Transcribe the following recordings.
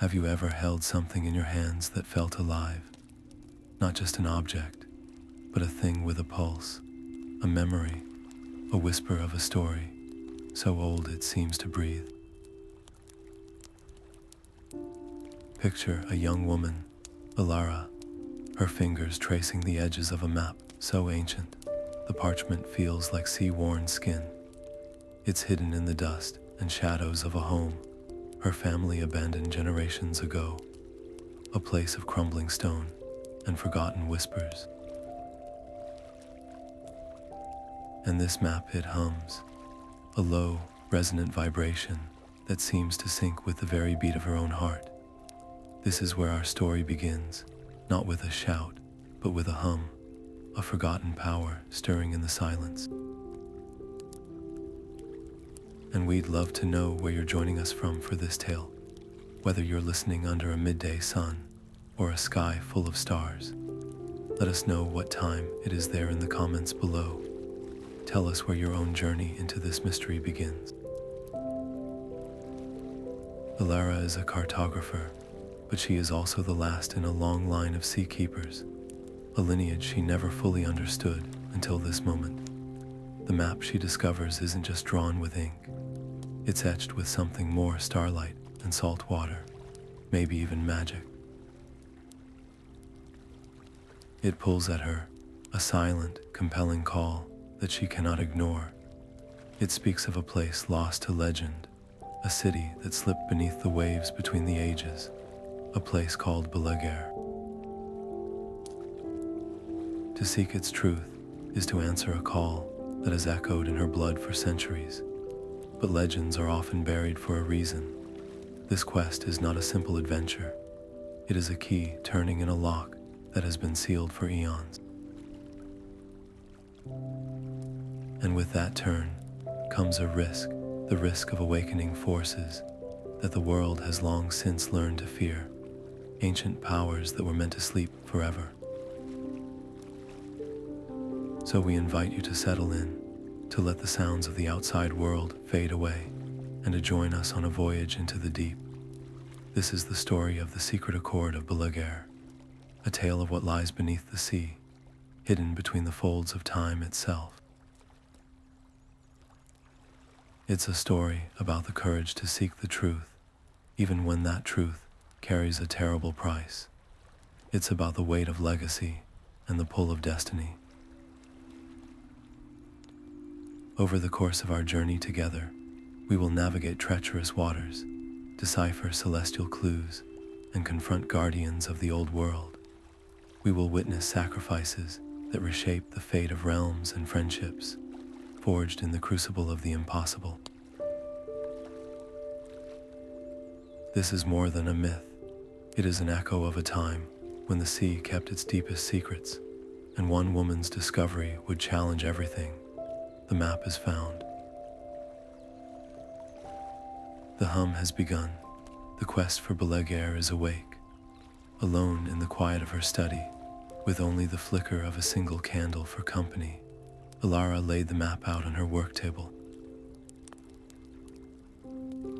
Have you ever held something in your hands that felt alive? Not just an object, but a thing with a pulse, a memory, a whisper of a story, so old it seems to breathe. Picture a young woman, Elara, her fingers tracing the edges of a map so ancient, the parchment feels like sea-worn skin. It's hidden in the dust and shadows of a home her family abandoned generations ago, a place of crumbling stone and forgotten whispers. And this map, it hums, a low, resonant vibration that seems to sync with the very beat of her own heart. This is where our story begins, not with a shout, but with a hum, a forgotten power stirring in the silence. And we'd love to know where you're joining us from for this tale, whether you're listening under a midday sun or a sky full of stars. Let us know what time it is there in the comments below. Tell us where your own journey into this mystery begins. Elara is a cartographer, but she is also the last in a long line of sea keepers, a lineage she never fully understood until this moment. The map she discovers isn't just drawn with ink. It's etched with something more: starlight and salt water, maybe even magic. It pulls at her, a silent, compelling call that she cannot ignore. It speaks of a place lost to legend, a city that slipped beneath the waves between the ages, a place called Belaguerre. To seek its truth is to answer a call that has echoed in her blood for centuries. But legends are often buried for a reason. This quest is not a simple adventure. It is a key turning in a lock that has been sealed for eons. And with that turn comes a risk, the risk of awakening forces that the world has long since learned to fear, ancient powers that were meant to sleep forever. So we invite you to settle in, to let the sounds of the outside world fade away, and to join us on a voyage into the deep. This is the story of the Secret Accord of Belegaer, a tale of what lies beneath the sea, hidden between the folds of time itself. It's a story about the courage to seek the truth, even when that truth carries a terrible price. It's about the weight of legacy and the pull of destiny. Over the course of our journey together, we will navigate treacherous waters, decipher celestial clues, and confront guardians of the old world. We will witness sacrifices that reshape the fate of realms and friendships, forged in the crucible of the impossible. This is more than a myth. It is an echo of a time when the sea kept its deepest secrets, and one woman's discovery would challenge everything. The map is found. The hum has begun. The quest for Belaguerre is awake. Alone in the quiet of her study, with only the flicker of a single candle for company, Elara laid the map out on her work table.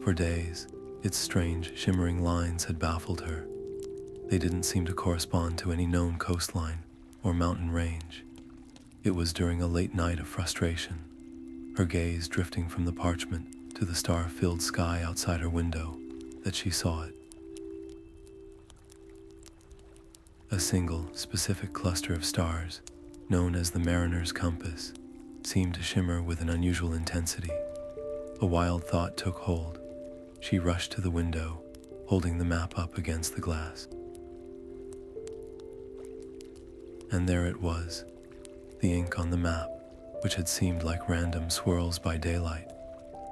For days, its strange, shimmering lines had baffled her. They didn't seem to correspond to any known coastline or mountain range. It was during a late night of frustration, her gaze drifting from the parchment to the star-filled sky outside her window, that she saw it. A single, specific cluster of stars, known as the Mariner's Compass, seemed to shimmer with an unusual intensity. A wild thought took hold. She rushed to the window, holding the map up against the glass. And there it was. The ink on the map, which had seemed like random swirls by daylight,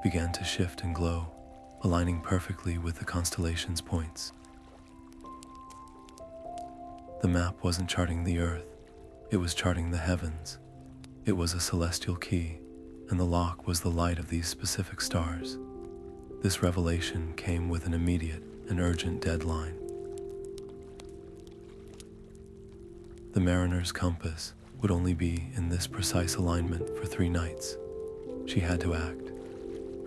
began to shift and glow, aligning perfectly with the constellation's points. The map wasn't charting the earth, it was charting the heavens. It was a celestial key, and the lock was the light of these specific stars. This revelation came with an immediate and urgent deadline. The Mariner's Compass would only be in this precise alignment for 3 nights. She had to act.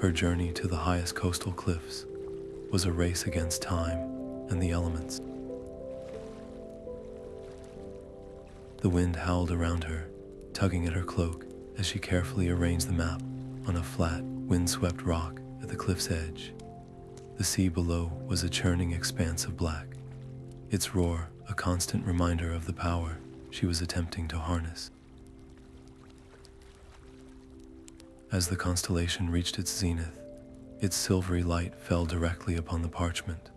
Her journey to the highest coastal cliffs was a race against time, and the elements. The wind howled around her, tugging at her cloak as she carefully arranged the map on a flat, windswept rock at the cliff's edge. The sea below was a churning expanse of black, its roar a constant reminder of the power she was attempting to harness. As the constellation reached its zenith, its silvery light fell directly upon the parchment.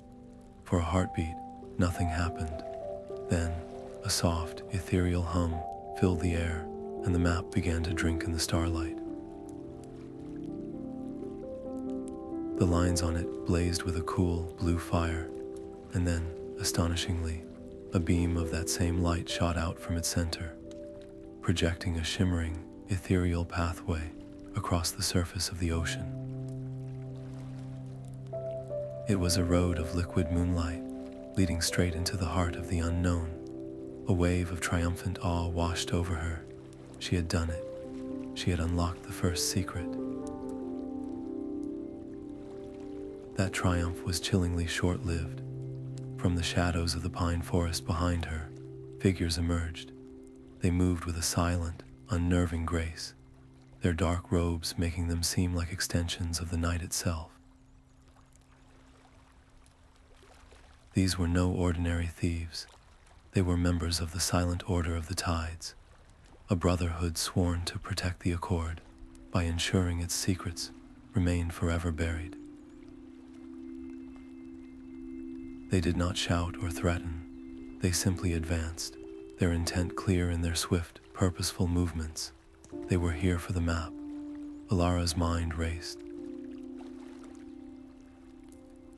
For a heartbeat, nothing happened. Then, a soft, ethereal hum filled the air, and the map began to drink in the starlight. The lines on it blazed with a cool, blue fire, and then, astonishingly, a beam of that same light shot out from its center, projecting a shimmering, ethereal pathway across the surface of the ocean. It was a road of liquid moonlight, leading straight into the heart of the unknown. A wave of triumphant awe washed over her. She had done it. She had unlocked the first secret. That triumph was chillingly short-lived. From the shadows of the pine forest behind her, figures emerged. They moved with a silent, unnerving grace, their dark robes making them seem like extensions of the night itself. These were no ordinary thieves. They were members of the Silent Order of the Tides, a brotherhood sworn to protect the Accord by ensuring its secrets remained forever buried. They did not shout or threaten. They simply advanced, their intent clear in their swift, purposeful movements. They were here for the map. Elara's mind raced.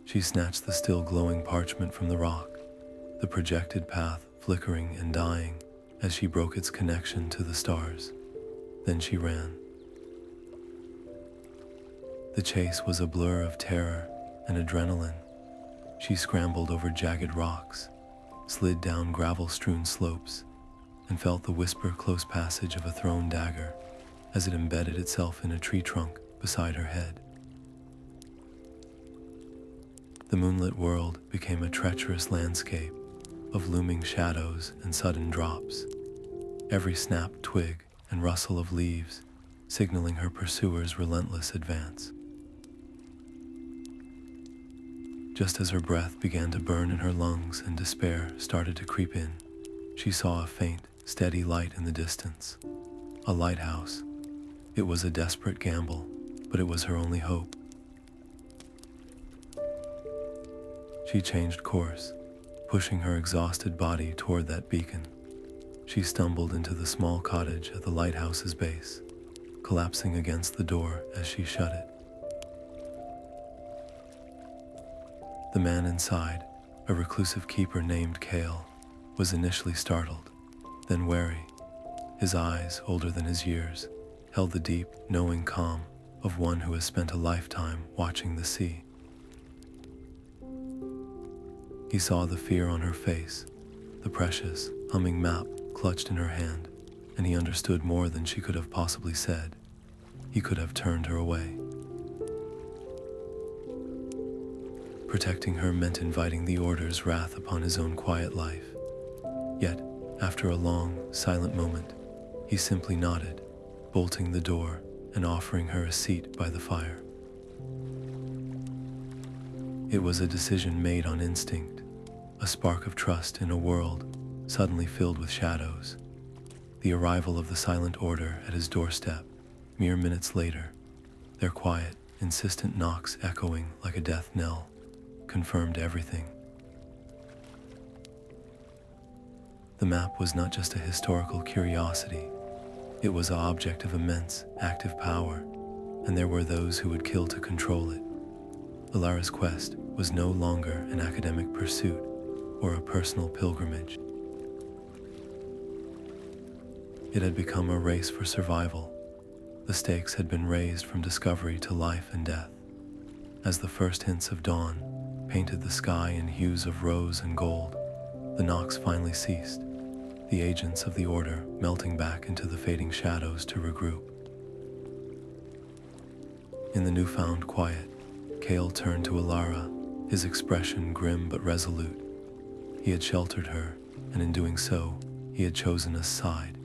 She snatched the still glowing parchment from the rock, the projected path flickering and dying as she broke its connection to the stars. Then she ran. The chase was a blur of terror and adrenaline. She scrambled over jagged rocks, slid down gravel-strewn slopes, and felt the whisper-close passage of a thrown dagger as it embedded itself in a tree trunk beside her head. The moonlit world became a treacherous landscape of looming shadows and sudden drops, every snapped twig and rustle of leaves signaling her pursuer's relentless advance. Just as her breath began to burn in her lungs and despair started to creep in, she saw a faint, steady light in the distance. A lighthouse. It was a desperate gamble, but it was her only hope. She changed course, pushing her exhausted body toward that beacon. She stumbled into the small cottage at the lighthouse's base, collapsing against the door as she shut it. The man inside, a reclusive keeper named Kael, was initially startled, then wary. His eyes, older than his years, held the deep, knowing calm of one who has spent a lifetime watching the sea. He saw the fear on her face, the precious, humming map clutched in her hand, and he understood more than she could have possibly said. He could have turned her away. Protecting her meant inviting the Order's wrath upon his own quiet life. Yet, after a long, silent moment, he simply nodded, bolting the door and offering her a seat by the fire. It was a decision made on instinct, a spark of trust in a world suddenly filled with shadows. The arrival of the Silent Order at his doorstep, mere minutes later, their quiet, insistent knocks echoing like a death knell, confirmed everything. The map was not just a historical curiosity. It was an object of immense, active power, and there were those who would kill to control it. Elara's quest was no longer an academic pursuit or a personal pilgrimage. It had become a race for survival. The stakes had been raised from discovery to life and death. As the first hints of dawn painted the sky in hues of rose and gold, the knocks finally ceased, the agents of the Order melting back into the fading shadows to regroup. In the newfound quiet, Kael turned to Elara, his expression grim but resolute. He had sheltered her, and in doing so, he had chosen a side.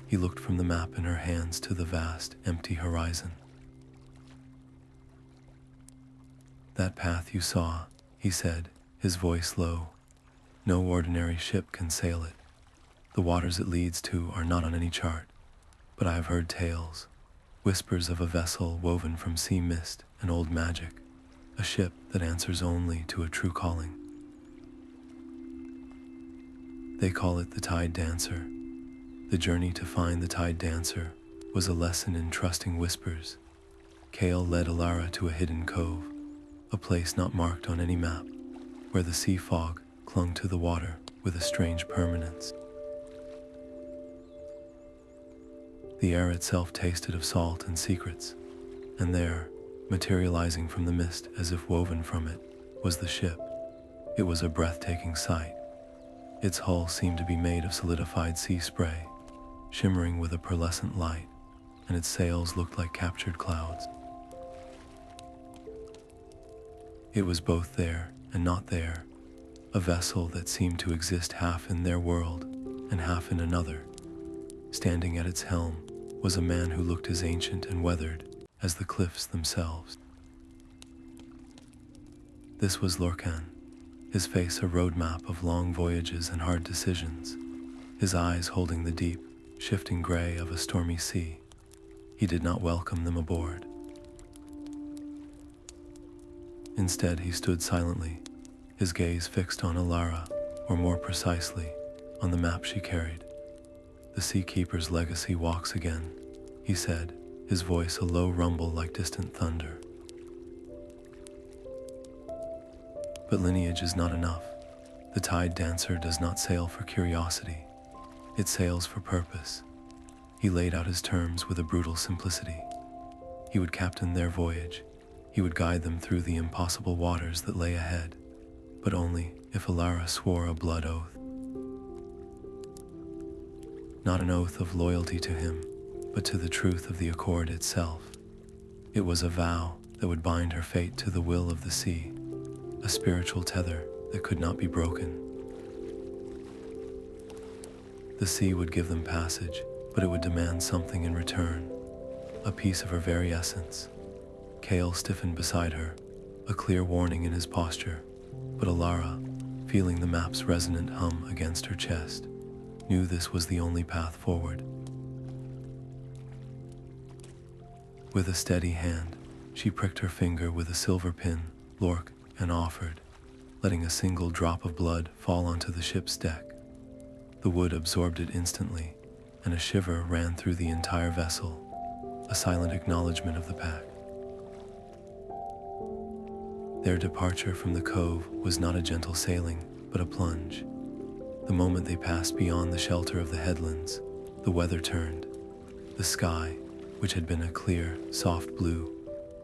He looked from the map in her hands to the vast, empty horizon. "That path you saw," he said, his voice low. "No ordinary ship can sail it. The waters it leads to are not on any chart, but I have heard tales, whispers of a vessel woven from sea mist and old magic, a ship that answers only to a true calling. They call it the Tide Dancer. The journey to find the Tide Dancer was a lesson in trusting whispers. Kael led Elara to a hidden cove, a place not marked on any map, where the sea fog clung to the water with a strange permanence. The air itself tasted of salt and secrets, and there, materializing from the mist as if woven from it, was the ship. It was a breathtaking sight. Its hull seemed to be made of solidified sea spray, shimmering with a pearlescent light, and its sails looked like captured clouds. It was both there and not there, a vessel that seemed to exist half in their world and half in another. Standing at its helm was a man who looked as ancient and weathered as the cliffs themselves. This was Lorcan, his face a roadmap of long voyages and hard decisions, his eyes holding the deep, shifting gray of a stormy sea. He did not welcome them aboard. Instead, he stood silently, his gaze fixed on Elara, or more precisely, on the map she carried. "The Seakeeper's legacy walks again," he said, his voice a low rumble like distant thunder. "But lineage is not enough. The Tide Dancer does not sail for curiosity. It sails for purpose." He laid out his terms with a brutal simplicity. He would captain their voyage. He would guide them through the impossible waters that lay ahead, but only if Elara swore a blood oath. Not an oath of loyalty to him, but to the truth of the accord itself. It was a vow that would bind her fate to the will of the sea, a spiritual tether that could not be broken. The sea would give them passage, but it would demand something in return, a piece of her very essence. Kael stiffened beside her, a clear warning in his posture, but Elara, feeling the map's resonant hum against her chest, knew this was the only path forward. With a steady hand, she pricked her finger with a silver pin, Lork, and offered, letting a single drop of blood fall onto the ship's deck. The wood absorbed it instantly, and a shiver ran through the entire vessel, a silent acknowledgement of the pact. Their departure from the cove was not a gentle sailing, but a plunge. The moment they passed beyond the shelter of the headlands, the weather turned. The sky, which had been a clear, soft blue,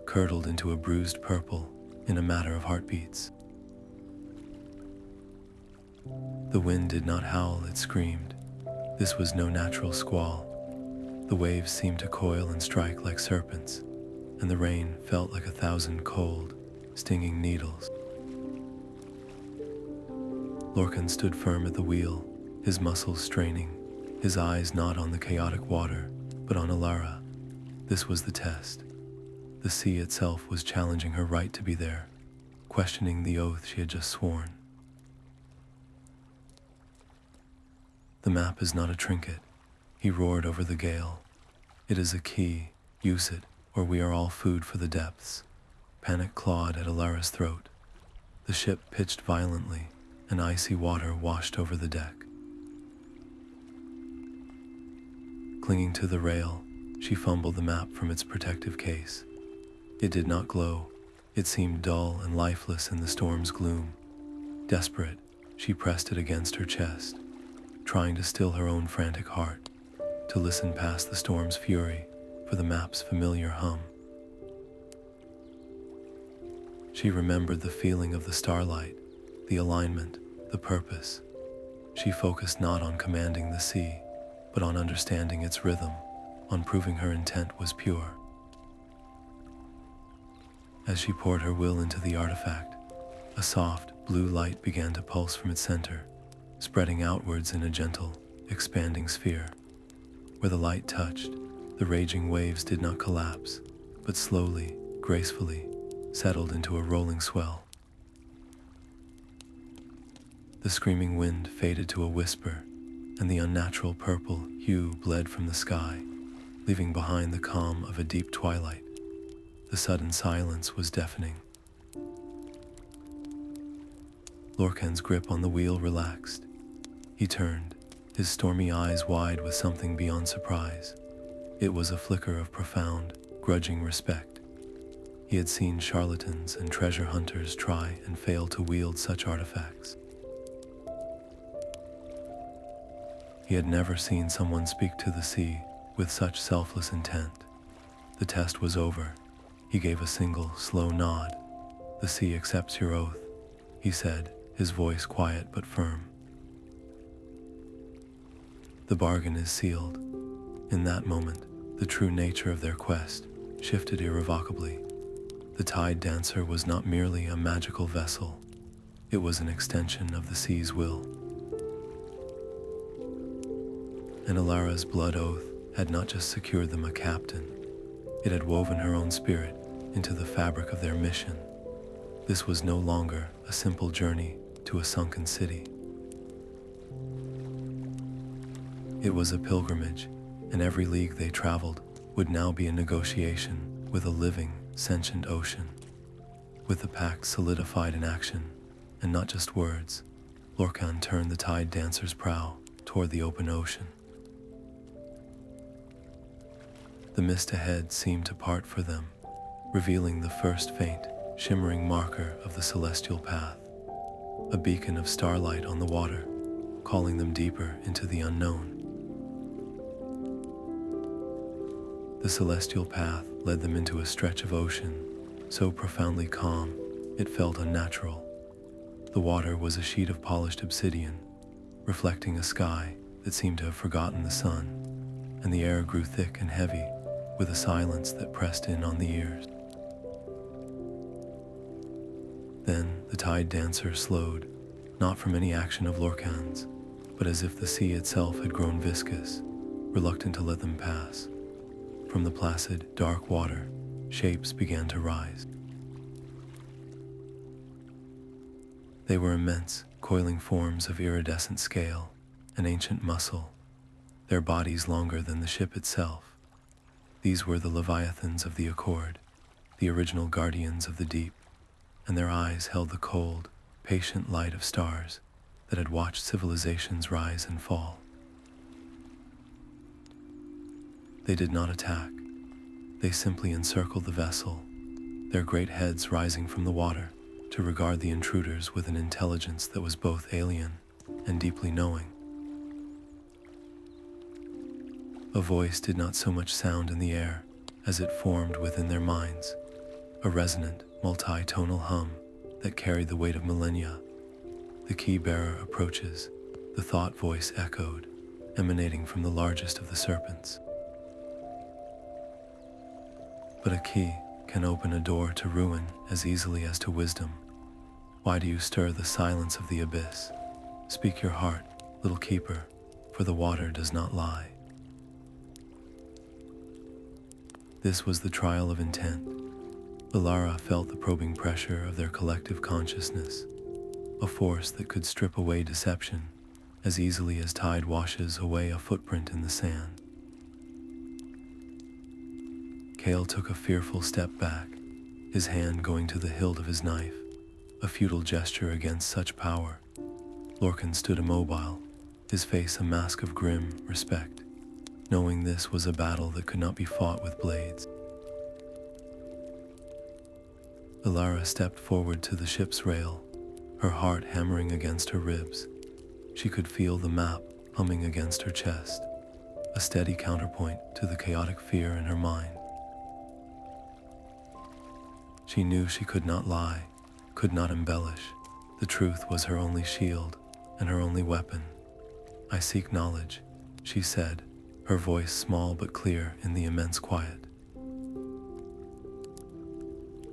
curdled into a bruised purple in a matter of heartbeats. The wind did not howl, it screamed. This was no natural squall. The waves seemed to coil and strike like serpents, and the rain felt like 1,000 cold, stinging needles. Lorcan stood firm at the wheel, his muscles straining, his eyes not on the chaotic water, but on Elara. This was the test. The sea itself was challenging her right to be there, questioning the oath she had just sworn. "The map is not a trinket," he roared over the gale. "It is a key. Use it, or we are all food for the depths." Panic clawed at Elara's throat. The ship pitched violently, and icy water washed over the deck. Clinging to the rail, she fumbled the map from its protective case. It did not glow. It seemed dull and lifeless in the storm's gloom. Desperate, she pressed it against her chest, trying to still her own frantic heart, to listen past the storm's fury for the map's familiar hum. She remembered the feeling of the starlight, the alignment, the purpose. She focused not on commanding the sea, but on understanding its rhythm, on proving her intent was pure. As she poured her will into the artifact, A soft, blue light began to pulse from its center, spreading outwards in a gentle, expanding sphere. Where the light touched, the raging waves did not collapse, but slowly, gracefully, settled into a rolling swell. The screaming wind faded to a whisper, and the unnatural purple hue bled from the sky, leaving behind the calm of a deep twilight. The sudden silence was deafening. Lorcan's grip on the wheel relaxed. He turned, his stormy eyes wide with something beyond surprise. It was a flicker of profound, grudging respect. He had seen charlatans and treasure hunters try and fail to wield such artifacts. He had never seen someone speak to the sea with such selfless intent. The test was over. He gave a single, slow nod. "The sea accepts your oath," he said, his voice quiet but firm. "The bargain is sealed." In that moment, the true nature of their quest shifted irrevocably. The Tide Dancer was not merely a magical vessel. It was an extension of the sea's will. And Elara's blood oath had not just secured them a captain, it had woven her own spirit into the fabric of their mission. This was no longer a simple journey to a sunken city. It was a pilgrimage, and every league they traveled would now be a negotiation with a living, sentient ocean. With the pact solidified in action, and not just words, Lorcan turned the Tide Dancer's prow toward the open ocean. The mist ahead seemed to part for them, revealing the first faint, shimmering marker of the celestial path, a beacon of starlight on the water, calling them deeper into the unknown. The celestial path led them into a stretch of ocean, so profoundly calm, it felt unnatural. The water was a sheet of polished obsidian, reflecting a sky that seemed to have forgotten the sun, and the air grew thick and heavy, with a silence that pressed in on the ears. Then the Tide Dancer slowed, not from any action of Lorcan's, but as if the sea itself had grown viscous, reluctant to let them pass. From the placid, dark water, shapes began to rise. They were immense, coiling forms of iridescent scale and ancient muscle, their bodies longer than the ship itself. These were the Leviathans of the Accord, the original guardians of the deep, and their eyes held the cold, patient light of stars that had watched civilizations rise and fall. They did not attack. They simply encircled the vessel, their great heads rising from the water to regard the intruders with an intelligence that was both alien and deeply knowing. A voice did not so much sound in the air as it formed within their minds, a resonant, multi-tonal hum that carried the weight of millennia. The key bearer approaches, the thought voice echoed, emanating from the largest of the serpents. But a key can open a door to ruin as easily as to wisdom. Why do you stir the silence of the abyss? Speak your heart, little keeper, for the water does not lie. This was the trial of intent. Elara felt the probing pressure of their collective consciousness, a force that could strip away deception as easily as tide washes away a footprint in the sand. Kael took a fearful step back, his hand going to the hilt of his knife, a futile gesture against such power. Lorcan stood immobile, his face a mask of grim respect, knowing this was a battle that could not be fought with blades. Elara stepped forward to the ship's rail, her heart hammering against her ribs. She could feel the map humming against her chest, a steady counterpoint to the chaotic fear in her mind. She knew she could not lie, could not embellish. The truth was her only shield and her only weapon. "I seek knowledge," she said, her voice small but clear in the immense quiet.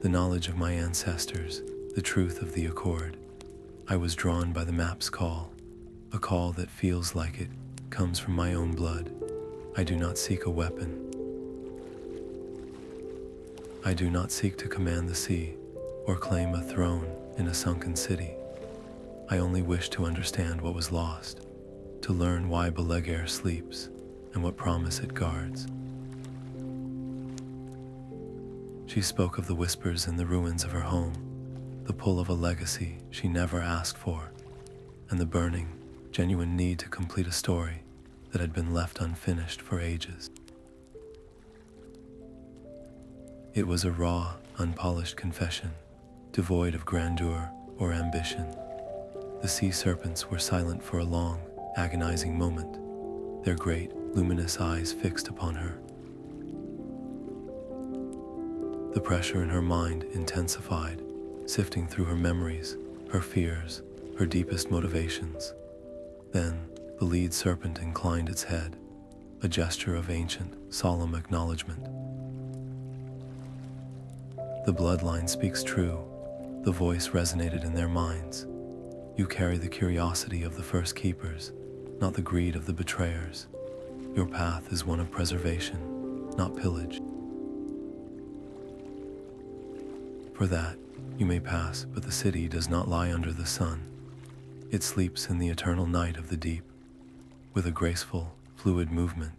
"The knowledge of my ancestors, The truth of the accord. I was drawn by the map's call, a call that feels like it comes from my own blood. I do not seek a weapon. I do not seek to command the sea or claim a throne in a sunken city. I only wish to understand what was lost, to learn why Belaguerre sleeps and what promise it guards. She spoke of the whispers in the ruins of her home, the pull of a legacy she never asked for, and the burning, genuine need to complete a story that had been left unfinished for ages. It was a raw, unpolished confession, devoid of grandeur or ambition. The sea serpents were silent for a long, agonizing moment, their great, luminous eyes fixed upon her. The pressure in her mind intensified, sifting through her memories, her fears, her deepest motivations. Then, the lead serpent inclined its head, a gesture of ancient, solemn acknowledgement. The bloodline speaks true. The voice resonated in their minds. You carry the curiosity of the first keepers, not the greed of the betrayers. Your path is one of preservation, not pillage. For that, you may pass, but the city does not lie under the sun. It sleeps in the eternal night of the deep. With a graceful, fluid movement,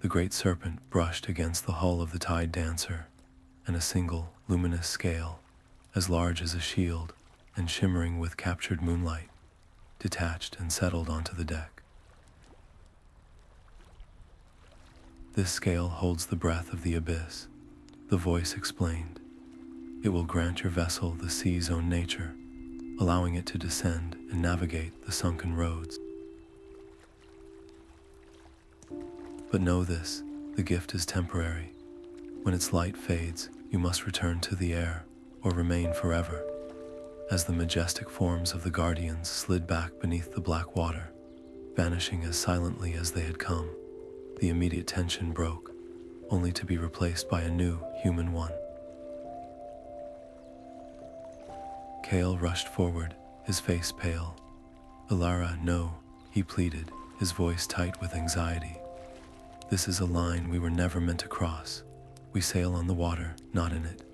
the great serpent brushed against the hull of the tide dancer, and a single, luminous scale, as large as a shield and shimmering with captured moonlight, detached and settled onto the deck. This scale holds the breath of the abyss, the voice explained. It will grant your vessel the sea's own nature, allowing it to descend and navigate the sunken roads. But know this, the gift is temporary. When its light fades, you must return to the air, or remain forever. As the majestic forms of the guardians slid back beneath the black water, vanishing as silently as they had come, the immediate tension broke, only to be replaced by a new, human one. Kael rushed forward, his face pale. "Elara, no," he pleaded, his voice tight with anxiety. "This is a line we were never meant to cross. We sail on the water, not in it."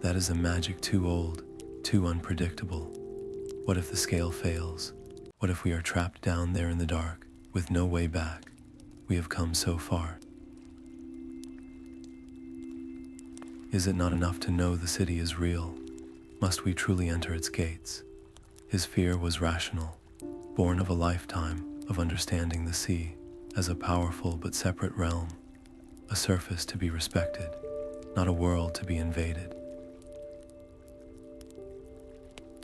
That is a magic too old, too unpredictable. What if the scale fails? What if we are trapped down there in the dark, with no way back? We have come so far. Is it not enough to know the city is real? Must we truly enter its gates? His fear was rational, born of a lifetime of understanding the sea as a powerful but separate realm, a surface to be respected, not a world to be invaded.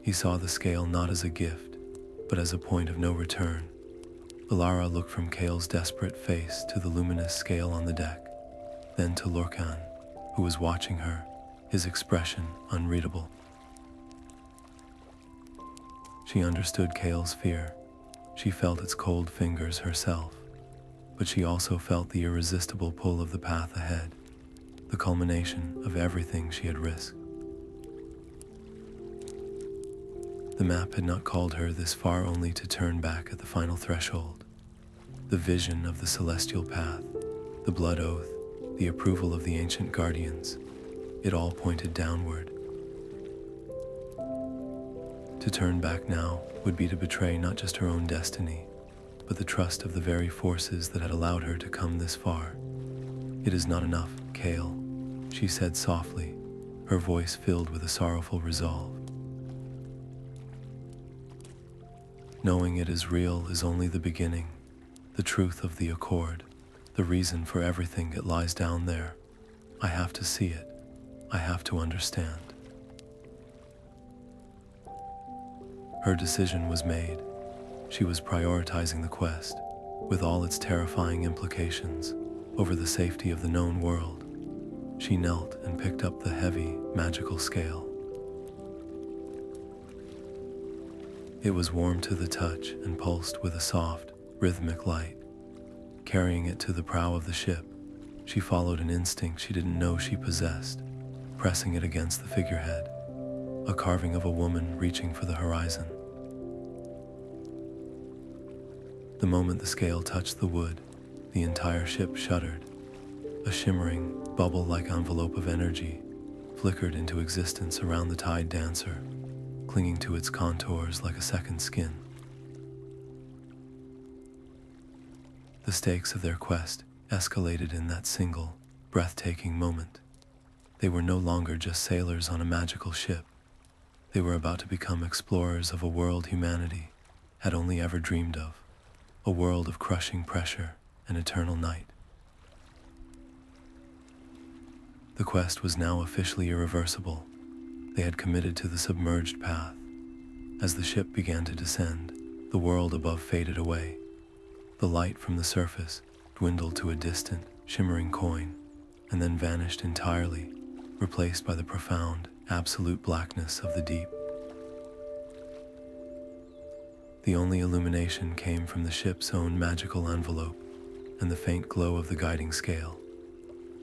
He saw the scale not as a gift, but as a point of no return. Elara looked from Kael's desperate face to the luminous scale on the deck, then to Lorcan, who was watching her, his expression unreadable. She understood Kael's fear. She felt its cold fingers herself, but she also felt the irresistible pull of the path ahead, the culmination of everything she had risked. The map had not called her this far only to turn back at the final threshold. The vision of the celestial path, the blood oath, the approval of the ancient guardians, it all pointed downward. To turn back now would be to betray not just her own destiny, but the trust of the very forces that had allowed her to come this far. "It is not enough, Kael," she said softly, her voice filled with a sorrowful resolve. "Knowing it is real is only the beginning, the truth of the accord, the reason for everything it lies down there. I have to see it. I have to understand." Her decision was made. She was prioritizing the quest, with all its terrifying implications, over the safety of the known world. She knelt and picked up the heavy, magical scale. It was warm to the touch and pulsed with a soft, rhythmic light. Carrying it to the prow of the ship, she followed an instinct she didn't know she possessed, pressing it against the figurehead, a carving of a woman reaching for the horizon. The moment the scale touched the wood, the entire ship shuddered. A shimmering, bubble-like envelope of energy flickered into existence around the tide dancer, clinging to its contours like a second skin. The stakes of their quest escalated in that single, breathtaking moment. They were no longer just sailors on a magical ship. They were about to become explorers of a world humanity had only ever dreamed of, a world of crushing pressure and eternal night. The quest was now officially irreversible. They had committed to the submerged path. As the ship began to descend, the world above faded away. The light from the surface dwindled to a distant, shimmering coin, and then vanished entirely, replaced by the profound, absolute blackness of the deep. The only illumination came from the ship's own magical envelope and the faint glow of the guiding scale.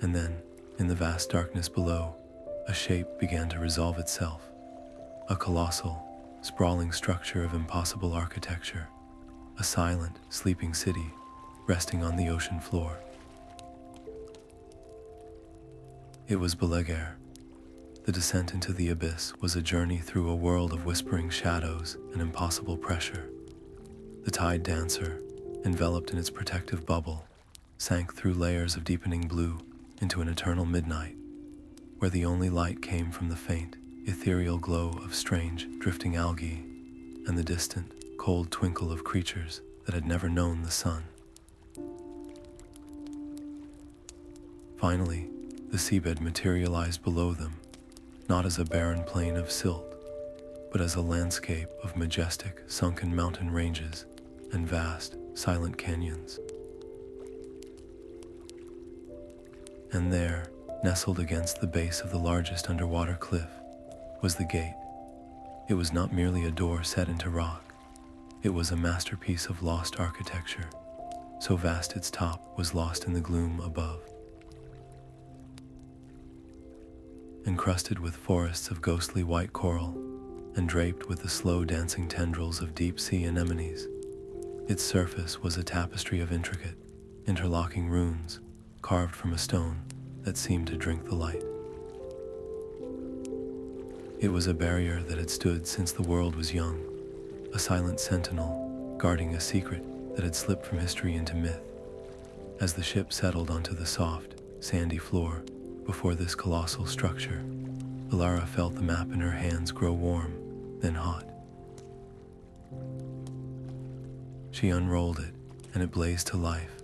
And then, in the vast darkness below, a shape began to resolve itself. A colossal, sprawling structure of impossible architecture. A silent, sleeping city resting on the ocean floor. It was Belaguerre. The descent into the abyss was a journey through a world of whispering shadows and impossible pressure. The tide dancer, enveloped in its protective bubble, sank through layers of deepening blue into an eternal midnight, where the only light came from the faint, ethereal glow of strange, drifting algae and the distant, cold twinkle of creatures that had never known the sun. Finally, the seabed materialized below them, not as a barren plain of silt, but as a landscape of majestic, sunken mountain ranges and vast, silent canyons. And there, nestled against the base of the largest underwater cliff, was the gate. It was not merely a door set into rock. It was a masterpiece of lost architecture, so vast its top was lost in the gloom above. Encrusted with forests of ghostly white coral and draped with the slow dancing tendrils of deep-sea anemones, its surface was a tapestry of intricate, interlocking runes carved from a stone that seemed to drink the light. It was a barrier that had stood since the world was young, a silent sentinel guarding a secret that had slipped from history into myth. As the ship settled onto the soft, sandy floor before this colossal structure, Elara felt the map in her hands grow warm, then hot. She unrolled it, and it blazed to life,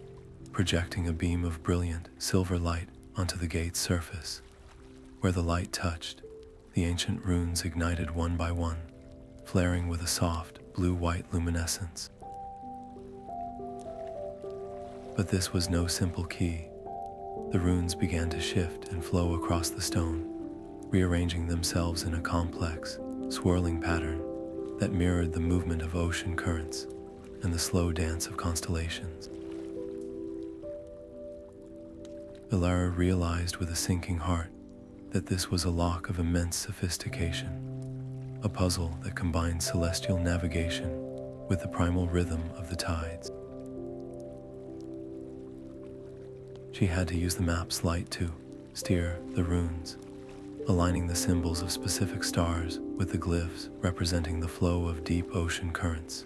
projecting a beam of brilliant silver light onto the gate's surface. Where the light touched, the ancient runes ignited one by one, flaring with a soft, blue-white luminescence. But this was no simple key. The runes began to shift and flow across the stone, rearranging themselves in a complex, swirling pattern that mirrored the movement of ocean currents and the slow dance of constellations. Elara realized with a sinking heart that this was a lock of immense sophistication, a puzzle that combined celestial navigation with the primal rhythm of the tides. She had to use the map's light to steer the runes, aligning the symbols of specific stars with the glyphs representing the flow of deep ocean currents,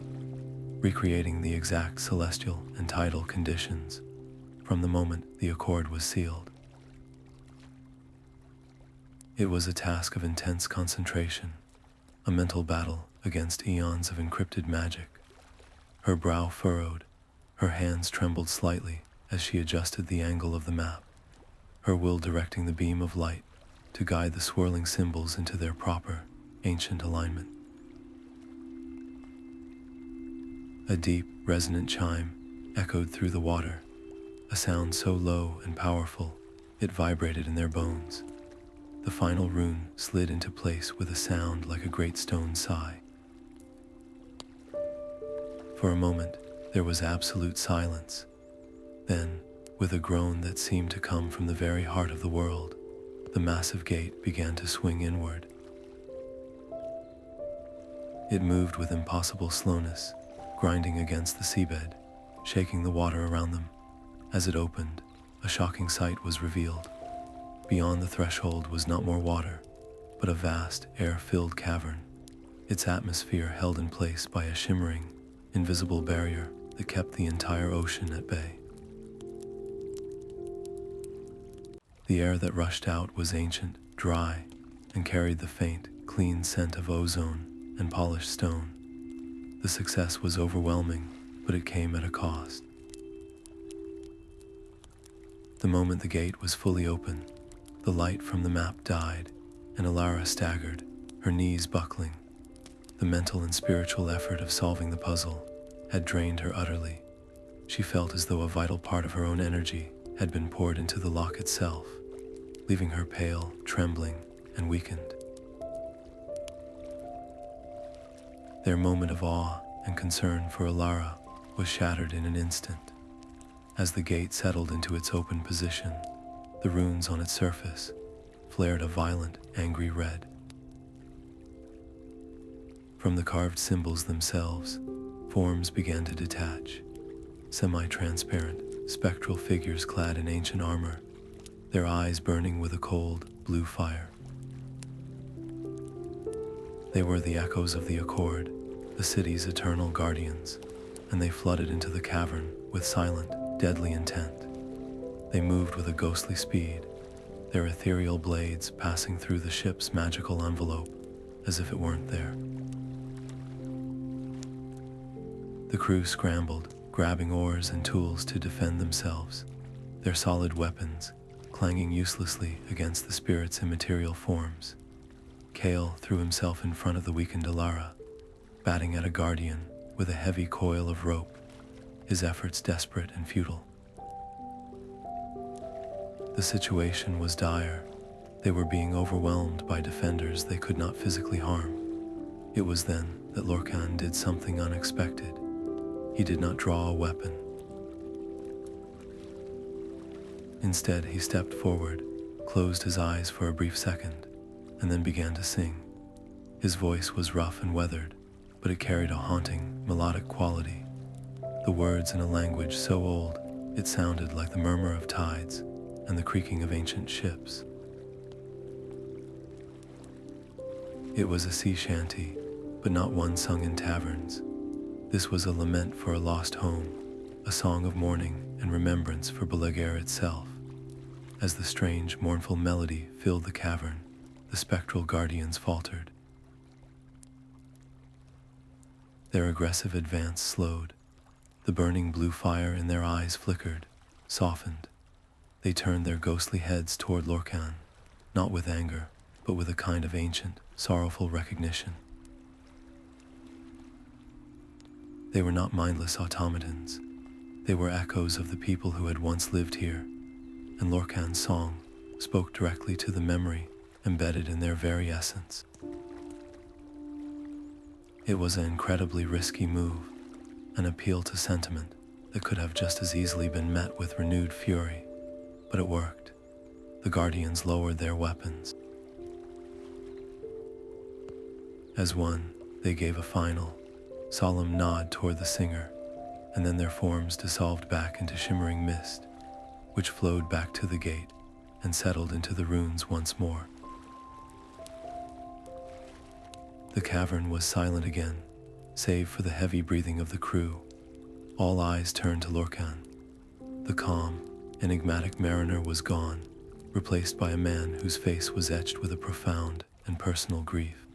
recreating the exact celestial and tidal conditions from the moment the accord was sealed. It was a task of intense concentration, a mental battle against eons of encrypted magic. Her brow furrowed, her hands trembled slightly as she adjusted the angle of the map, her will directing the beam of light to guide the swirling symbols into their proper, ancient alignment. A deep, resonant chime echoed through the water, a sound so low and powerful it vibrated in their bones. The final rune slid into place with a sound like a great stone sigh. For a moment, there was absolute silence. Then, with a groan that seemed to come from the very heart of the world, the massive gate began to swing inward. It moved with impossible slowness, grinding against the seabed, shaking the water around them. As it opened, a shocking sight was revealed. Beyond the threshold was not more water, but a vast, air-filled cavern, its atmosphere held in place by a shimmering, invisible barrier that kept the entire ocean at bay. The air that rushed out was ancient, dry, and carried the faint, clean scent of ozone and polished stone. The success was overwhelming, but it came at a cost. The moment the gate was fully open, the light from the map died, and Elara staggered, her knees buckling. The mental and spiritual effort of solving the puzzle had drained her utterly. She felt as though a vital part of her own energy had been poured into the lock itself, leaving her pale, trembling, and weakened. Their moment of awe and concern for Elara was shattered in an instant. As the gate settled into its open position, the runes on its surface flared a violent, angry red. From the carved symbols themselves, forms began to detach, semi-transparent, spectral figures clad in ancient armor, their eyes burning with a cold, blue fire. They were the echoes of the Accord, the city's eternal guardians, and they flooded into the cavern with silent, deadly intent. They moved with a ghostly speed, their ethereal blades passing through the ship's magical envelope as if it weren't there. The crew scrambled, grabbing oars and tools to defend themselves, their solid weapons clanging uselessly against the spirit's immaterial forms. Kael threw himself in front of the weakened Elara, batting at a guardian with a heavy coil of rope, his efforts desperate and futile. The situation was dire. They were being overwhelmed by defenders they could not physically harm. It was then that Lorcan did something unexpected. He did not draw a weapon. Instead, he stepped forward, closed his eyes for a brief second, and then began to sing. His voice was rough and weathered, but it carried a haunting, melodic quality. The words in a language so old, it sounded like the murmur of tides and the creaking of ancient ships. It was a sea shanty, but not one sung in taverns. This was a lament for a lost home, a song of mourning and remembrance for Belaguerre itself. As the strange, mournful melody filled the cavern, the spectral guardians faltered. Their aggressive advance slowed. The burning blue fire in their eyes flickered, softened. They turned their ghostly heads toward Lorcan, not with anger, but with a kind of ancient, sorrowful recognition. They were not mindless automatons. They were echoes of the people who had once lived here, and Lorcan's song spoke directly to the memory embedded in their very essence. It was an incredibly risky move, an appeal to sentiment that could have just as easily been met with renewed fury, but it worked. The guardians lowered their weapons. As one, they gave a final, solemn nod toward the singer, and then their forms dissolved back into shimmering mist, which flowed back to the gate and settled into the runes once more. The cavern was silent again, save for the heavy breathing of the crew. All eyes turned to Lorcan. The calm, enigmatic mariner was gone, replaced by a man whose face was etched with a profound and personal grief.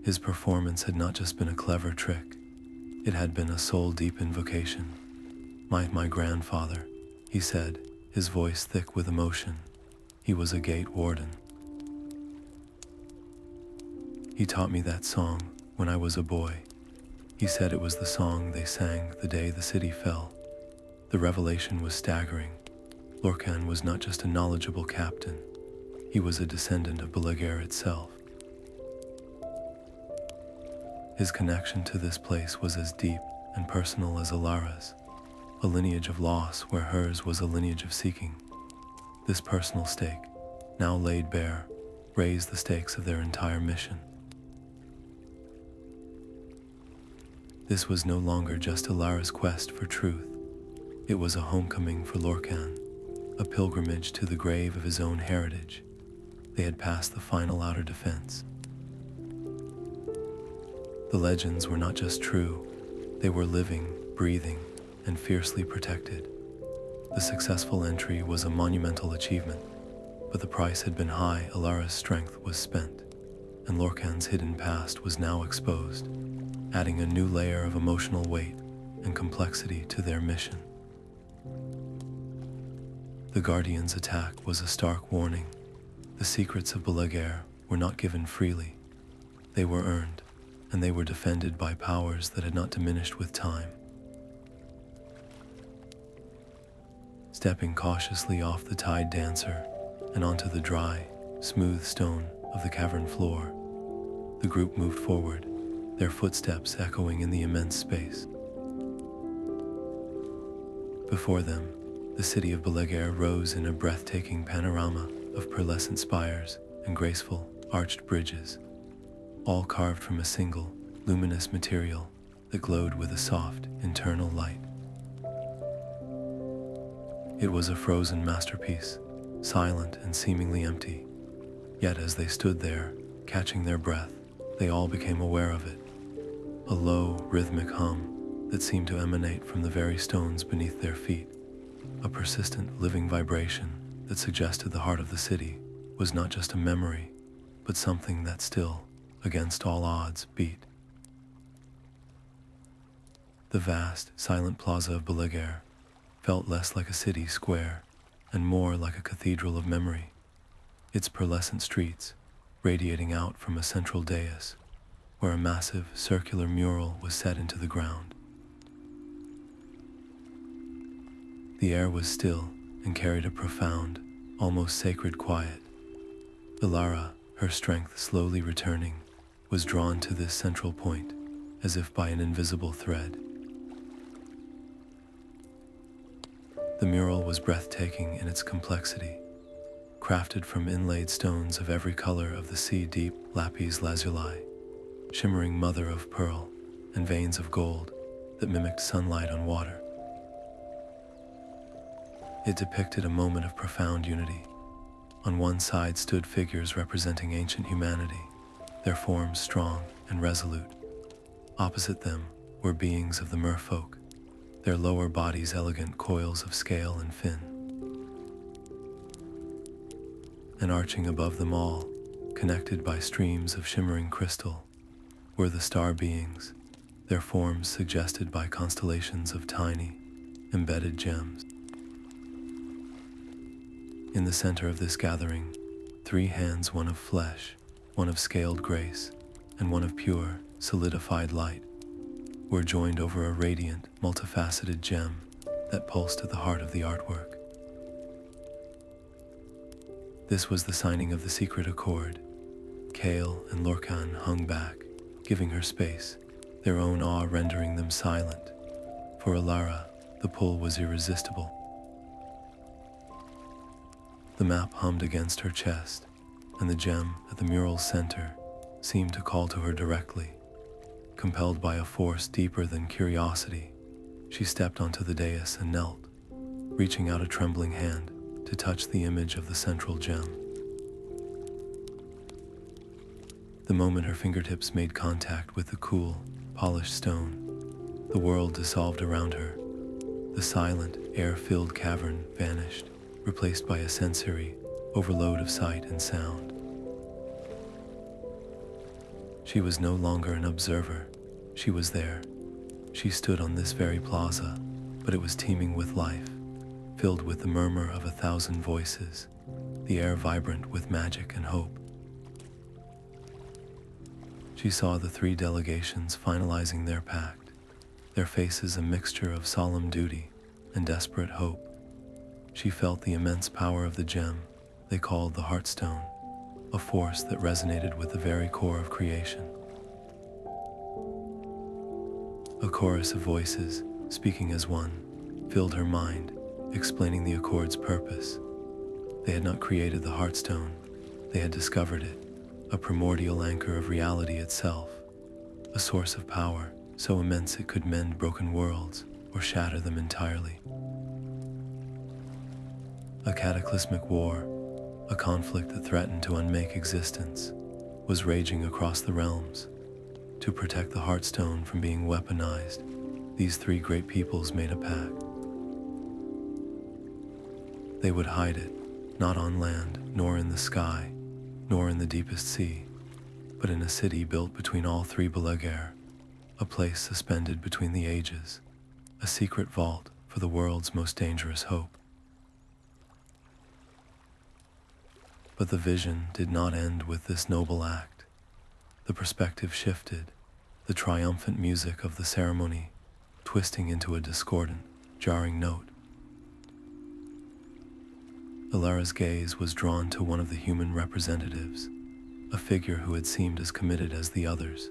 His performance had not just been a clever trick, it had been a soul-deep invocation. My grandfather, he said, his voice thick with emotion. He was a gate warden. He taught me that song when I was a boy. He said it was the song they sang the day the city fell. The revelation was staggering. Lorcan was not just a knowledgeable captain. He was a descendant of Belaguerre itself. His connection to this place was as deep and personal as Elara's, a lineage of loss where hers was a lineage of seeking. This personal stake, now laid bare, raised the stakes of their entire mission. This was no longer just Elara's quest for truth. It was a homecoming for Lorcan, a pilgrimage to the grave of his own heritage. They had passed the final outer defense. The legends were not just true, they were living, breathing, and fiercely protected. The successful entry was a monumental achievement, but the price had been high. Elara's strength was spent, and Lorcan's hidden past was now exposed, adding a new layer of emotional weight and complexity to their mission. The Guardian's attack was a stark warning. The secrets of Belaguerre were not given freely. They were earned, and they were defended by powers that had not diminished with time. Stepping cautiously off the tide dancer and onto the dry, smooth stone of the cavern floor, the group moved forward, their footsteps echoing in the immense space. Before them, the city of Belaguerre rose in a breathtaking panorama of pearlescent spires and graceful, arched bridges, all carved from a single, luminous material that glowed with a soft, internal light. It was a frozen masterpiece, silent and seemingly empty. Yet as they stood there, catching their breath, they all became aware of it. A low, rhythmic hum that seemed to emanate from the very stones beneath their feet. A persistent, living vibration that suggested the heart of the city was not just a memory, but something that still, against all odds, beat. The vast, silent plaza of Belaguerre felt less like a city square and more like a cathedral of memory, its pearlescent streets radiating out from a central dais where a massive circular mural was set into the ground. The air was still and carried a profound, almost sacred quiet. Elara, her strength slowly returning, was drawn to this central point as if by an invisible thread. The mural was breathtaking in its complexity, crafted from inlaid stones of every color of the sea-deep lapis lazuli, shimmering mother of pearl and veins of gold that mimicked sunlight on water. It depicted a moment of profound unity. On one side stood figures representing ancient humanity, their forms strong and resolute. Opposite them were beings of the merfolk, their lower bodies elegant coils of scale and fin. And arching above them all, connected by streams of shimmering crystal, were the star beings, their forms suggested by constellations of tiny, embedded gems. In the center of this gathering, three hands, one of flesh, one of scaled grace, and one of pure, solidified light, were joined over a radiant, multifaceted gem that pulsed at the heart of the artwork. This was the signing of the Secret Accord. Kael and Lorkan hung back, giving her space, their own awe rendering them silent. For Elara, the pull was irresistible. The map hummed against her chest, and the gem at the mural's center seemed to call to her directly. Compelled by a force deeper than curiosity, she stepped onto the dais and knelt, reaching out a trembling hand to touch the image of the central gem. The moment her fingertips made contact with the cool, polished stone, the world dissolved around her. The silent, air-filled cavern vanished, replaced by a sensory overload of sight and sound. She was no longer an observer. She was there. She stood on this very plaza, but it was teeming with life, filled with the murmur of 1,000 voices, the air vibrant with magic and hope. She saw the three delegations finalizing their pact, their faces a mixture of solemn duty and desperate hope. She felt the immense power of the gem they called the Heartstone, a force that resonated with the very core of creation. A chorus of voices, speaking as one, filled her mind, explaining the Accord's purpose. They had not created the Heartstone, they had discovered it, a primordial anchor of reality itself, a source of power so immense it could mend broken worlds or shatter them entirely. A cataclysmic war, a conflict that threatened to unmake existence, was raging across the realms. To protect the Heartstone from being weaponized, these three great peoples made a pact. They would hide it, not on land, nor in the sky, nor in the deepest sea, but in a city built between all three Belaguerre, a place suspended between the ages, a secret vault for the world's most dangerous hope. But the vision did not end with this noble act. The perspective shifted, the triumphant music of the ceremony twisting into a discordant, jarring note. Elara's gaze was drawn to one of the human representatives, a figure who had seemed as committed as the others.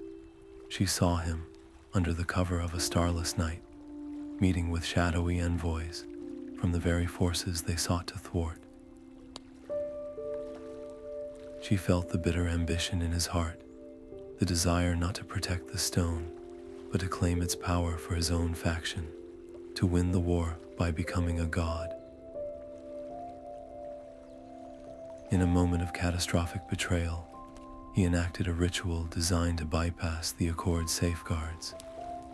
She saw him, under the cover of a starless night, meeting with shadowy envoys from the very forces they sought to thwart. She felt the bitter ambition in his heart, the desire not to protect the stone, but to claim its power for his own faction, to win the war by becoming a god. In a moment of catastrophic betrayal, he enacted a ritual designed to bypass the Accord's safeguards,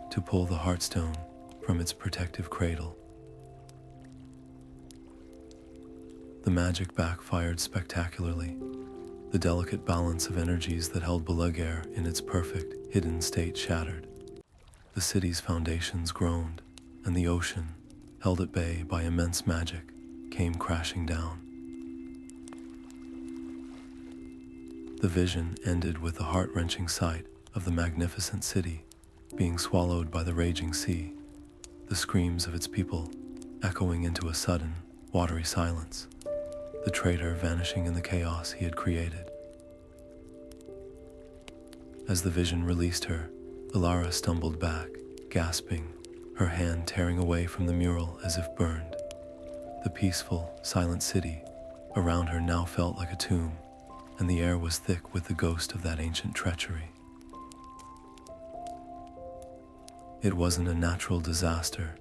to pull the Heartstone from its protective cradle. The magic backfired spectacularly. The delicate balance of energies that held Belaguerre in its perfect, hidden state shattered. The city's foundations groaned, and the ocean, held at bay by immense magic, came crashing down. The vision ended with the heart-wrenching sight of the magnificent city being swallowed by the raging sea, the screams of its people echoing into a sudden, watery silence, the traitor vanishing in the chaos he had created. As the vision released her, Elara stumbled back, gasping, her hand tearing away from the mural as if burned. The peaceful, silent city around her now felt like a tomb, and the air was thick with the ghost of that ancient treachery. It wasn't a natural disaster,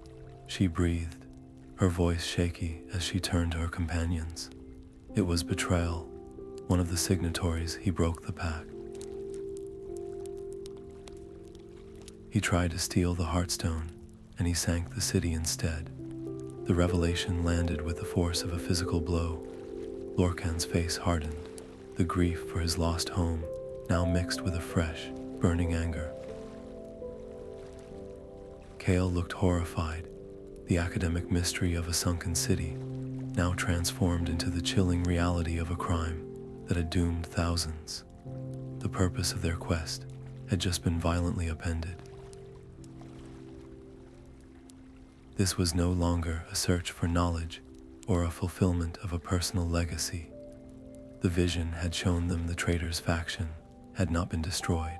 she breathed, her voice shaky as she turned to her companions. It was betrayal, one of the signatories. He broke the pact. He tried to steal the Heartstone, and he sank the city instead. The revelation landed with the force of a physical blow. Lorcan's face hardened, the grief for his lost home now mixed with a fresh, burning anger. Kael looked horrified, the academic mystery of a sunken city, now transformed into the chilling reality of a crime that had doomed thousands. The purpose of their quest had just been violently upended. This was no longer a search for knowledge or a fulfillment of a personal legacy. The vision had shown them the traitor's faction had not been destroyed.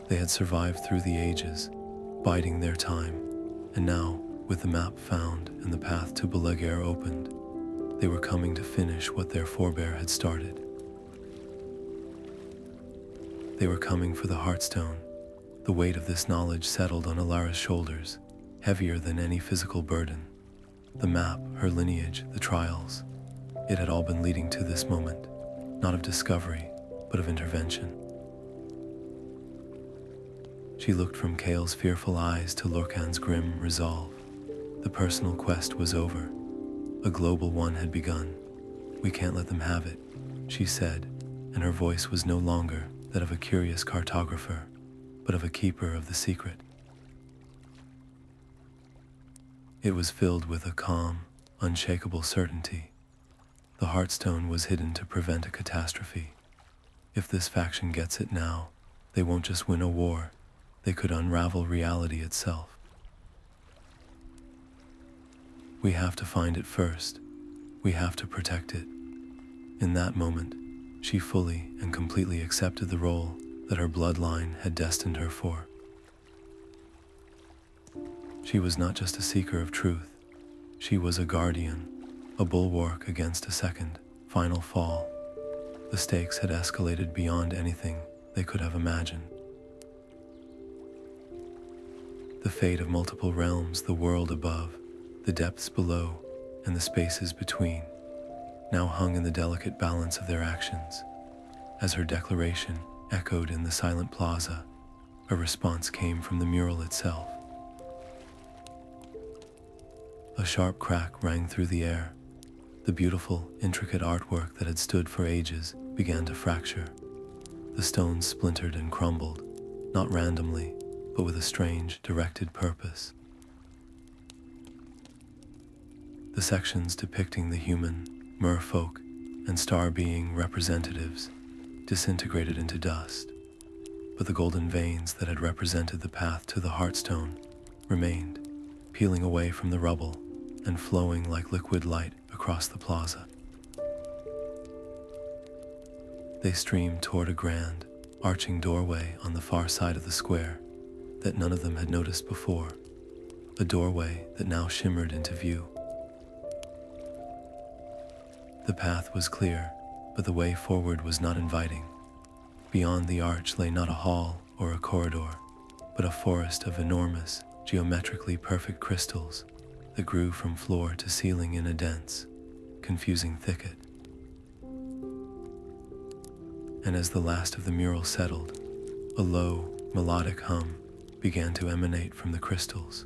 They had survived through the ages, biding their time, and now, with the map found and the path to Belaguerre opened, they were coming to finish what their forebear had started. They were coming for the Heartstone. The weight of this knowledge settled on Elara's shoulders, heavier than any physical burden. The map, her lineage, the trials, it had all been leading to this moment, not of discovery, but of intervention. She looked from Kael's fearful eyes to Lorcan's grim resolve. The personal quest was over. A global one had begun. We can't let them have it, she said, and her voice was no longer that of a curious cartographer, but of a keeper of the secret. It was filled with a calm, unshakable certainty. The Heartstone was hidden to prevent a catastrophe. If this faction gets it now, they won't just win a war, they could unravel reality itself. We have to find it first. We have to protect it. In that moment, she fully and completely accepted the role that her bloodline had destined her for. She was not just a seeker of truth, She was a guardian, a bulwark against a second, final fall. The stakes had escalated beyond anything they could have imagined. The fate of multiple realms, the world above, the depths below, and the spaces between, now hung in the delicate balance of their actions. As her declaration echoed in the silent plaza, a response came from the mural itself. A sharp crack rang through the air. The beautiful, intricate artwork that had stood for ages began to fracture. The stones splintered and crumbled, not randomly, but with a strange, directed purpose. The sections depicting the human, merfolk, and star being representatives disintegrated into dust, but the golden veins that had represented the path to the Heartstone remained, peeling away from the rubble and flowing like liquid light across the plaza. They streamed toward a grand, arching doorway on the far side of the square that none of them had noticed before, a doorway that now shimmered into view. The path was clear, but the way forward was not inviting. Beyond the arch lay not a hall or a corridor, but a forest of enormous, geometrically perfect crystals that grew from floor to ceiling in a dense, confusing thicket. And as the last of the mural settled, a low, melodic hum began to emanate from the crystals,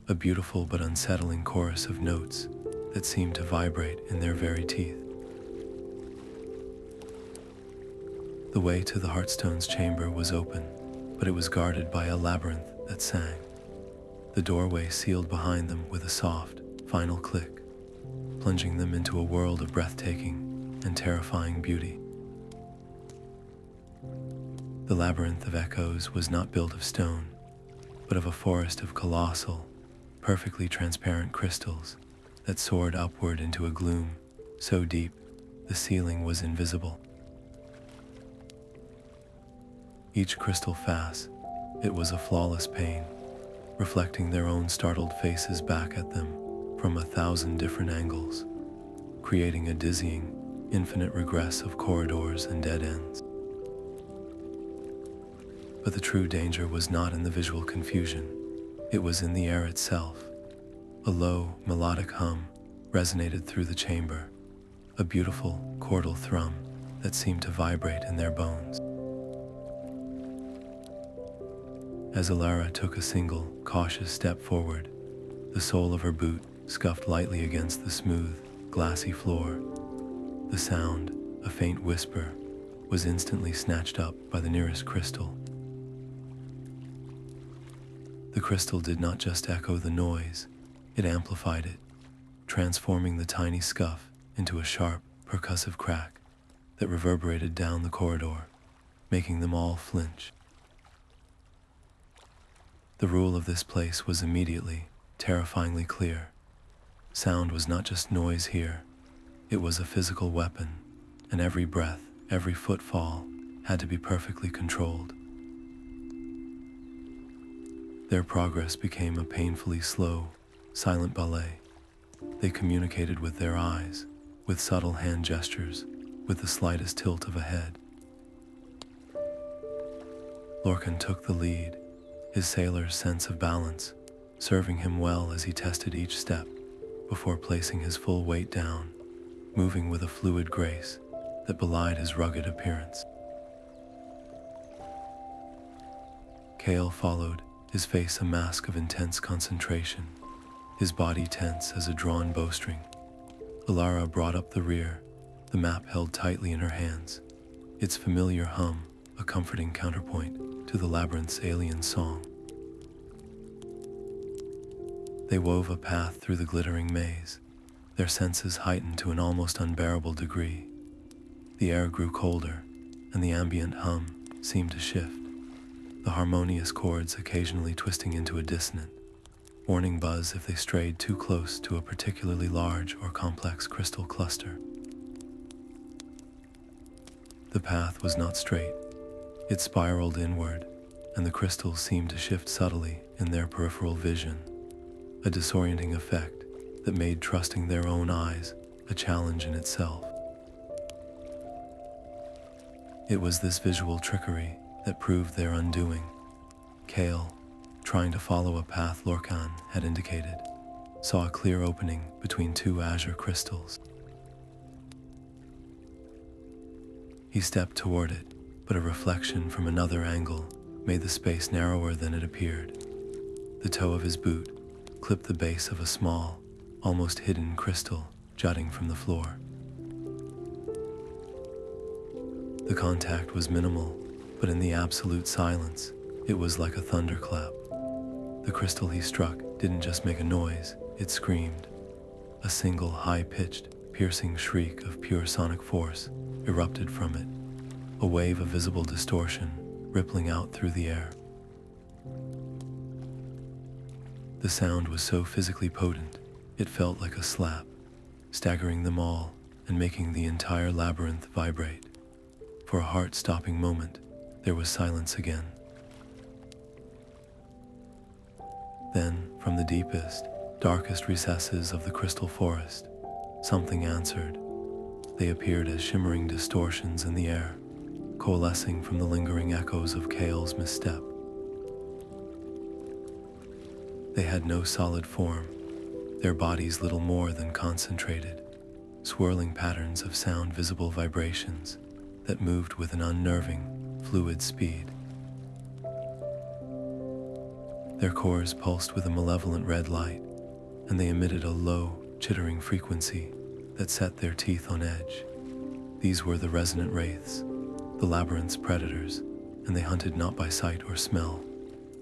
a beautiful but unsettling chorus of notes that seemed to vibrate in their very teeth. The way to the Heartstone's chamber was open, but it was guarded by a labyrinth that sang. The doorway sealed behind them with a soft, final click, plunging them into a world of breathtaking and terrifying beauty. The labyrinth of echoes was not built of stone, but of a forest of colossal, perfectly transparent crystals that soared upward into a gloom so deep the ceiling was invisible. Each crystal face, it was a flawless pane, reflecting their own startled faces back at them from 1,000 different angles, creating a dizzying, infinite regress of corridors and dead ends. But the true danger was not in the visual confusion. It was in the air itself. A low, melodic hum resonated through the chamber, a beautiful, chordal thrum that seemed to vibrate in their bones. As Elara took a single, cautious step forward, the sole of her boot scuffed lightly against the smooth, glassy floor. The sound, a faint whisper, was instantly snatched up by the nearest crystal. The crystal did not just echo the noise, it amplified it, transforming the tiny scuff into a sharp, percussive crack that reverberated down the corridor, making them all flinch. The rule of this place was immediately, terrifyingly clear. Sound was not just noise here, it was a physical weapon, and every breath, every footfall had to be perfectly controlled. Their progress became a painfully slow, silent ballet. They communicated with their eyes, with subtle hand gestures, with the slightest tilt of a head. Lorcan took the lead, his sailor's sense of balance serving him well as he tested each step before placing his full weight down, moving with a fluid grace that belied his rugged appearance. Kael followed, his face a mask of intense concentration, his body tense as a drawn bowstring. Elara brought up the rear, the map held tightly in her hands, its familiar hum a comforting counterpoint to the labyrinth's alien song. They wove a path through the glittering maze, their senses heightened to an almost unbearable degree. The air grew colder, and the ambient hum seemed to shift, the harmonious chords occasionally twisting into a dissonant, warning buzz if they strayed too close to a particularly large or complex crystal cluster. The path was not straight. It spiraled inward, and the crystals seemed to shift subtly in their peripheral vision, a disorienting effect that made trusting their own eyes a challenge in itself. It was this visual trickery that proved their undoing. Kael, trying to follow a path Lorcan had indicated, saw a clear opening between two azure crystals. He stepped toward it, but a reflection from another angle made the space narrower than it appeared. The toe of his boot clipped the base of a small, almost hidden crystal jutting from the floor. The contact was minimal, but in the absolute silence, it was like a thunderclap. The crystal he struck didn't just make a noise, it screamed. A single high-pitched, piercing shriek of pure sonic force erupted from it, a wave of visible distortion rippling out through the air. The sound was so physically potent, it felt like a slap, staggering them all and making the entire labyrinth vibrate. For a heart-stopping moment, there was silence again. Then, from the deepest, darkest recesses of the crystal forest, something answered. They appeared as shimmering distortions in the air, coalescing from the lingering echoes of Kael's misstep. They had no solid form, their bodies little more than concentrated, swirling patterns of sound-visible vibrations that moved with an unnerving, fluid speed. Their cores pulsed with a malevolent red light, and they emitted a low, chittering frequency that set their teeth on edge. These were the resonant wraiths, the labyrinth's predators, and they hunted not by sight or smell,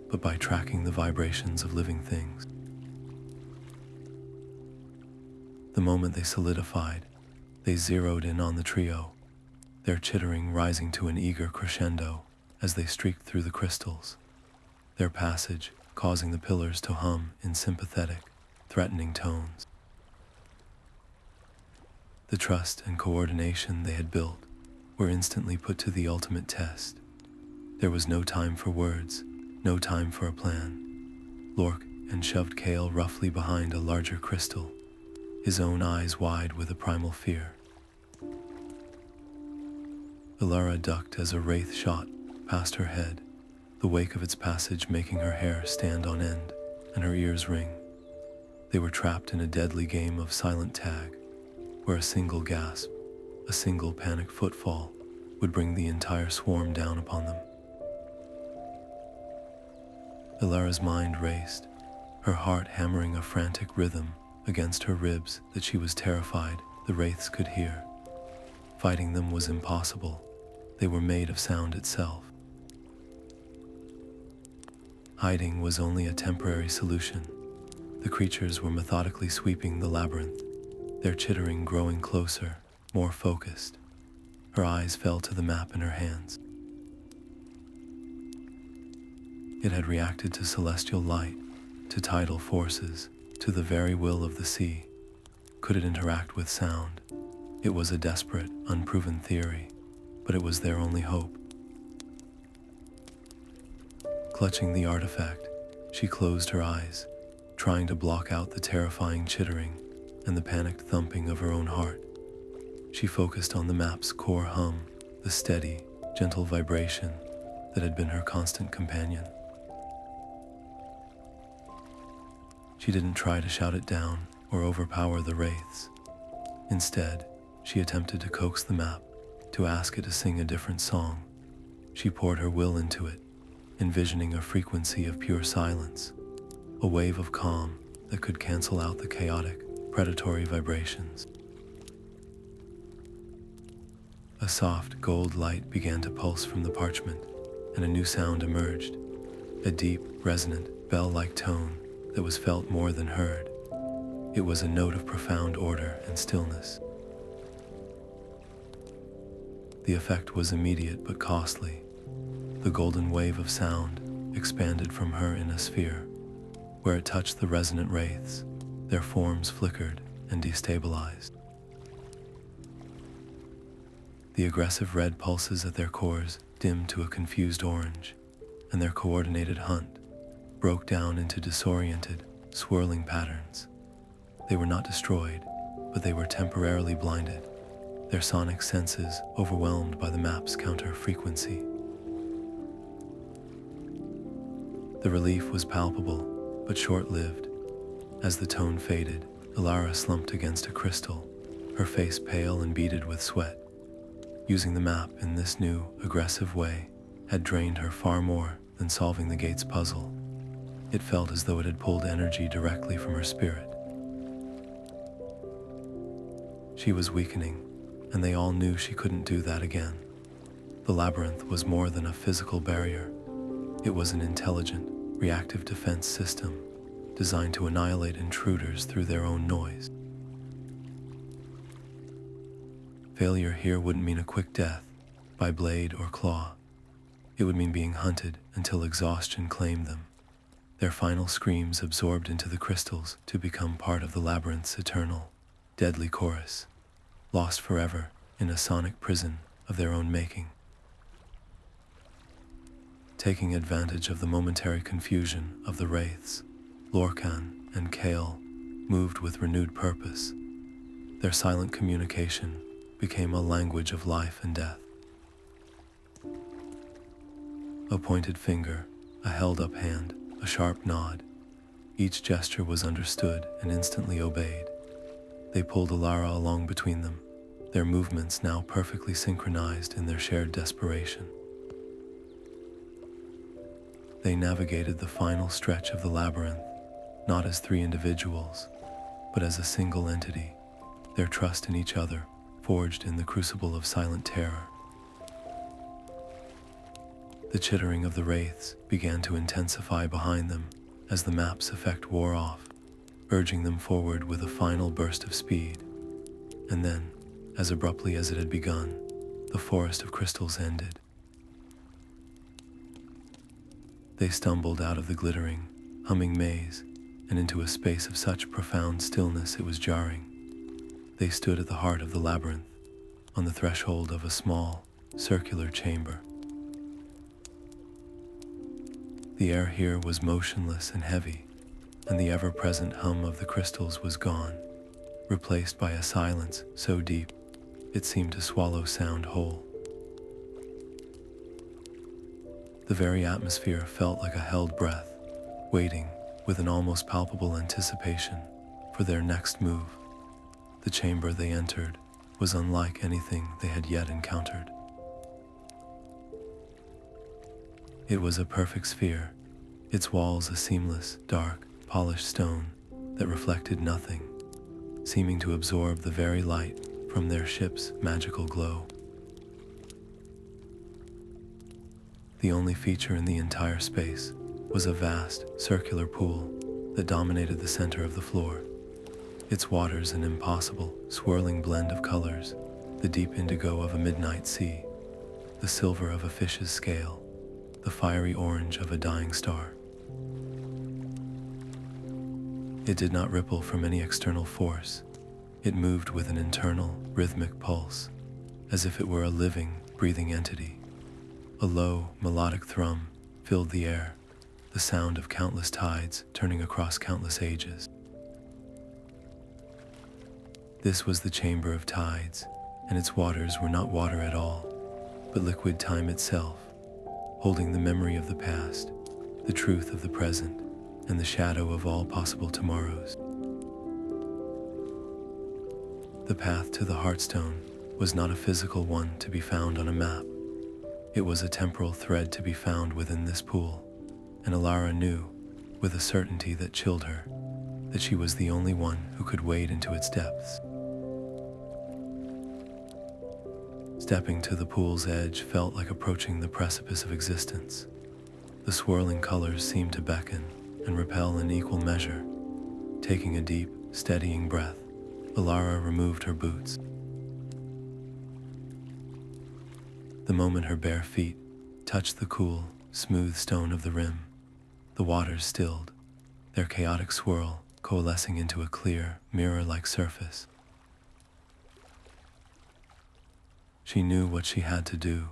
but by tracking the vibrations of living things. The moment they solidified, they zeroed in on the trio, their chittering rising to an eager crescendo as they streaked through the crystals, their passage causing the pillars to hum in sympathetic, threatening tones. The trust and coordination they had built were instantly put to the ultimate test. There was no time for words, no time for a plan. Lorcan shoved Kael roughly behind a larger crystal, his own eyes wide with a primal fear. Elara ducked as a wraith shot past her head, the wake of its passage making her hair stand on end and her ears ring. They were trapped in a deadly game of silent tag, where a single gasp, a single panicked footfall would bring the entire swarm down upon them. Elara's mind raced, her heart hammering a frantic rhythm against her ribs that she was terrified the wraiths could hear. Fighting them was impossible. They were made of sound itself. Hiding was only a temporary solution. The creatures were methodically sweeping the labyrinth, their chittering growing closer, more focused. Her eyes fell to the map in her hands. It had reacted to celestial light, to tidal forces, to the very will of the sea. Could it interact with sound? It was a desperate, unproven theory, but it was their only hope. Clutching the artifact, she closed her eyes, trying to block out the terrifying chittering and the panicked thumping of her own heart. She focused on the map's core hum, the steady, gentle vibration that had been her constant companion. She didn't try to shout it down or overpower the wraiths. Instead, she attempted to coax the map, to ask it to sing a different song. She poured her will into it, envisioning a frequency of pure silence, a wave of calm that could cancel out the chaotic, predatory vibrations. A soft gold light began to pulse from the parchment, and a new sound emerged, a deep, resonant, bell-like tone that was felt more than heard. It was a note of profound order and stillness. The effect was immediate but costly. The golden wave of sound expanded from her in a sphere. Where it touched the resonant wraiths, their forms flickered and destabilized. The aggressive red pulses at their cores dimmed to a confused orange, and their coordinated hunt broke down into disoriented, swirling patterns. They were not destroyed, but they were temporarily blinded, their sonic senses overwhelmed by the map's counter-frequency. The relief was palpable, but short-lived. As the tone faded, Elara slumped against a crystal, her face pale and beaded with sweat. Using the map in this new, aggressive way had drained her far more than solving the gate's puzzle. It felt as though it had pulled energy directly from her spirit. She was weakening, and they all knew she couldn't do that again. The labyrinth was more than a physical barrier. It was an intelligent, reactive defense system designed to annihilate intruders through their own noise. Failure here wouldn't mean a quick death by blade or claw. It would mean being hunted until exhaustion claimed them, their final screams absorbed into the crystals to become part of the labyrinth's eternal, deadly chorus, lost forever in a sonic prison of their own making. Taking advantage of the momentary confusion of the wraiths, Lorcan and Kael moved with renewed purpose. Their silent communication became a language of life and death. A pointed finger, a held-up hand, a sharp nod. Each gesture was understood and instantly obeyed. They pulled Elara along between them, their movements now perfectly synchronized in their shared desperation. They navigated the final stretch of the labyrinth, not as three individuals, but as a single entity, their trust in each other forged in the crucible of silent terror. The chittering of the wraiths began to intensify behind them as the map's effect wore off, urging them forward with a final burst of speed. And then, as abruptly as it had begun, the forest of crystals ended. They stumbled out of the glittering, humming maze and into a space of such profound stillness it was jarring. They stood at the heart of the labyrinth, on the threshold of a small, circular chamber. The air here was motionless and heavy, and the ever-present hum of the crystals was gone, replaced by a silence so deep it seemed to swallow sound whole. The very atmosphere felt like a held breath, waiting with an almost palpable anticipation for their next move. The chamber they entered was unlike anything they had yet encountered. It was a perfect sphere, its walls a seamless, dark, polished stone that reflected nothing, seeming to absorb the very light from their ship's magical glow. The only feature in the entire space was a vast, circular pool that dominated the center of the floor. Its waters an impossible, swirling blend of colors, the deep indigo of a midnight sea, the silver of a fish's scale, the fiery orange of a dying star. It did not ripple from any external force. It moved with an internal, rhythmic pulse, as if it were a living, breathing entity. A low, melodic thrum filled the air, the sound of countless tides turning across countless ages. This was the Chamber of Tides, and its waters were not water at all, but liquid time itself, holding the memory of the past, the truth of the present, and the shadow of all possible tomorrows. The path to the Heartstone was not a physical one to be found on a map. It was a temporal thread to be found within this pool, and Elara knew, with a certainty that chilled her, that she was the only one who could wade into its depths. Stepping to the pool's edge felt like approaching the precipice of existence. The swirling colors seemed to beckon and repel in equal measure. Taking a deep, steadying breath, Elara removed her boots. The moment her bare feet touched the cool, smooth stone of the rim, the waters stilled, their chaotic swirl coalescing into a clear, mirror-like surface. She knew what she had to do.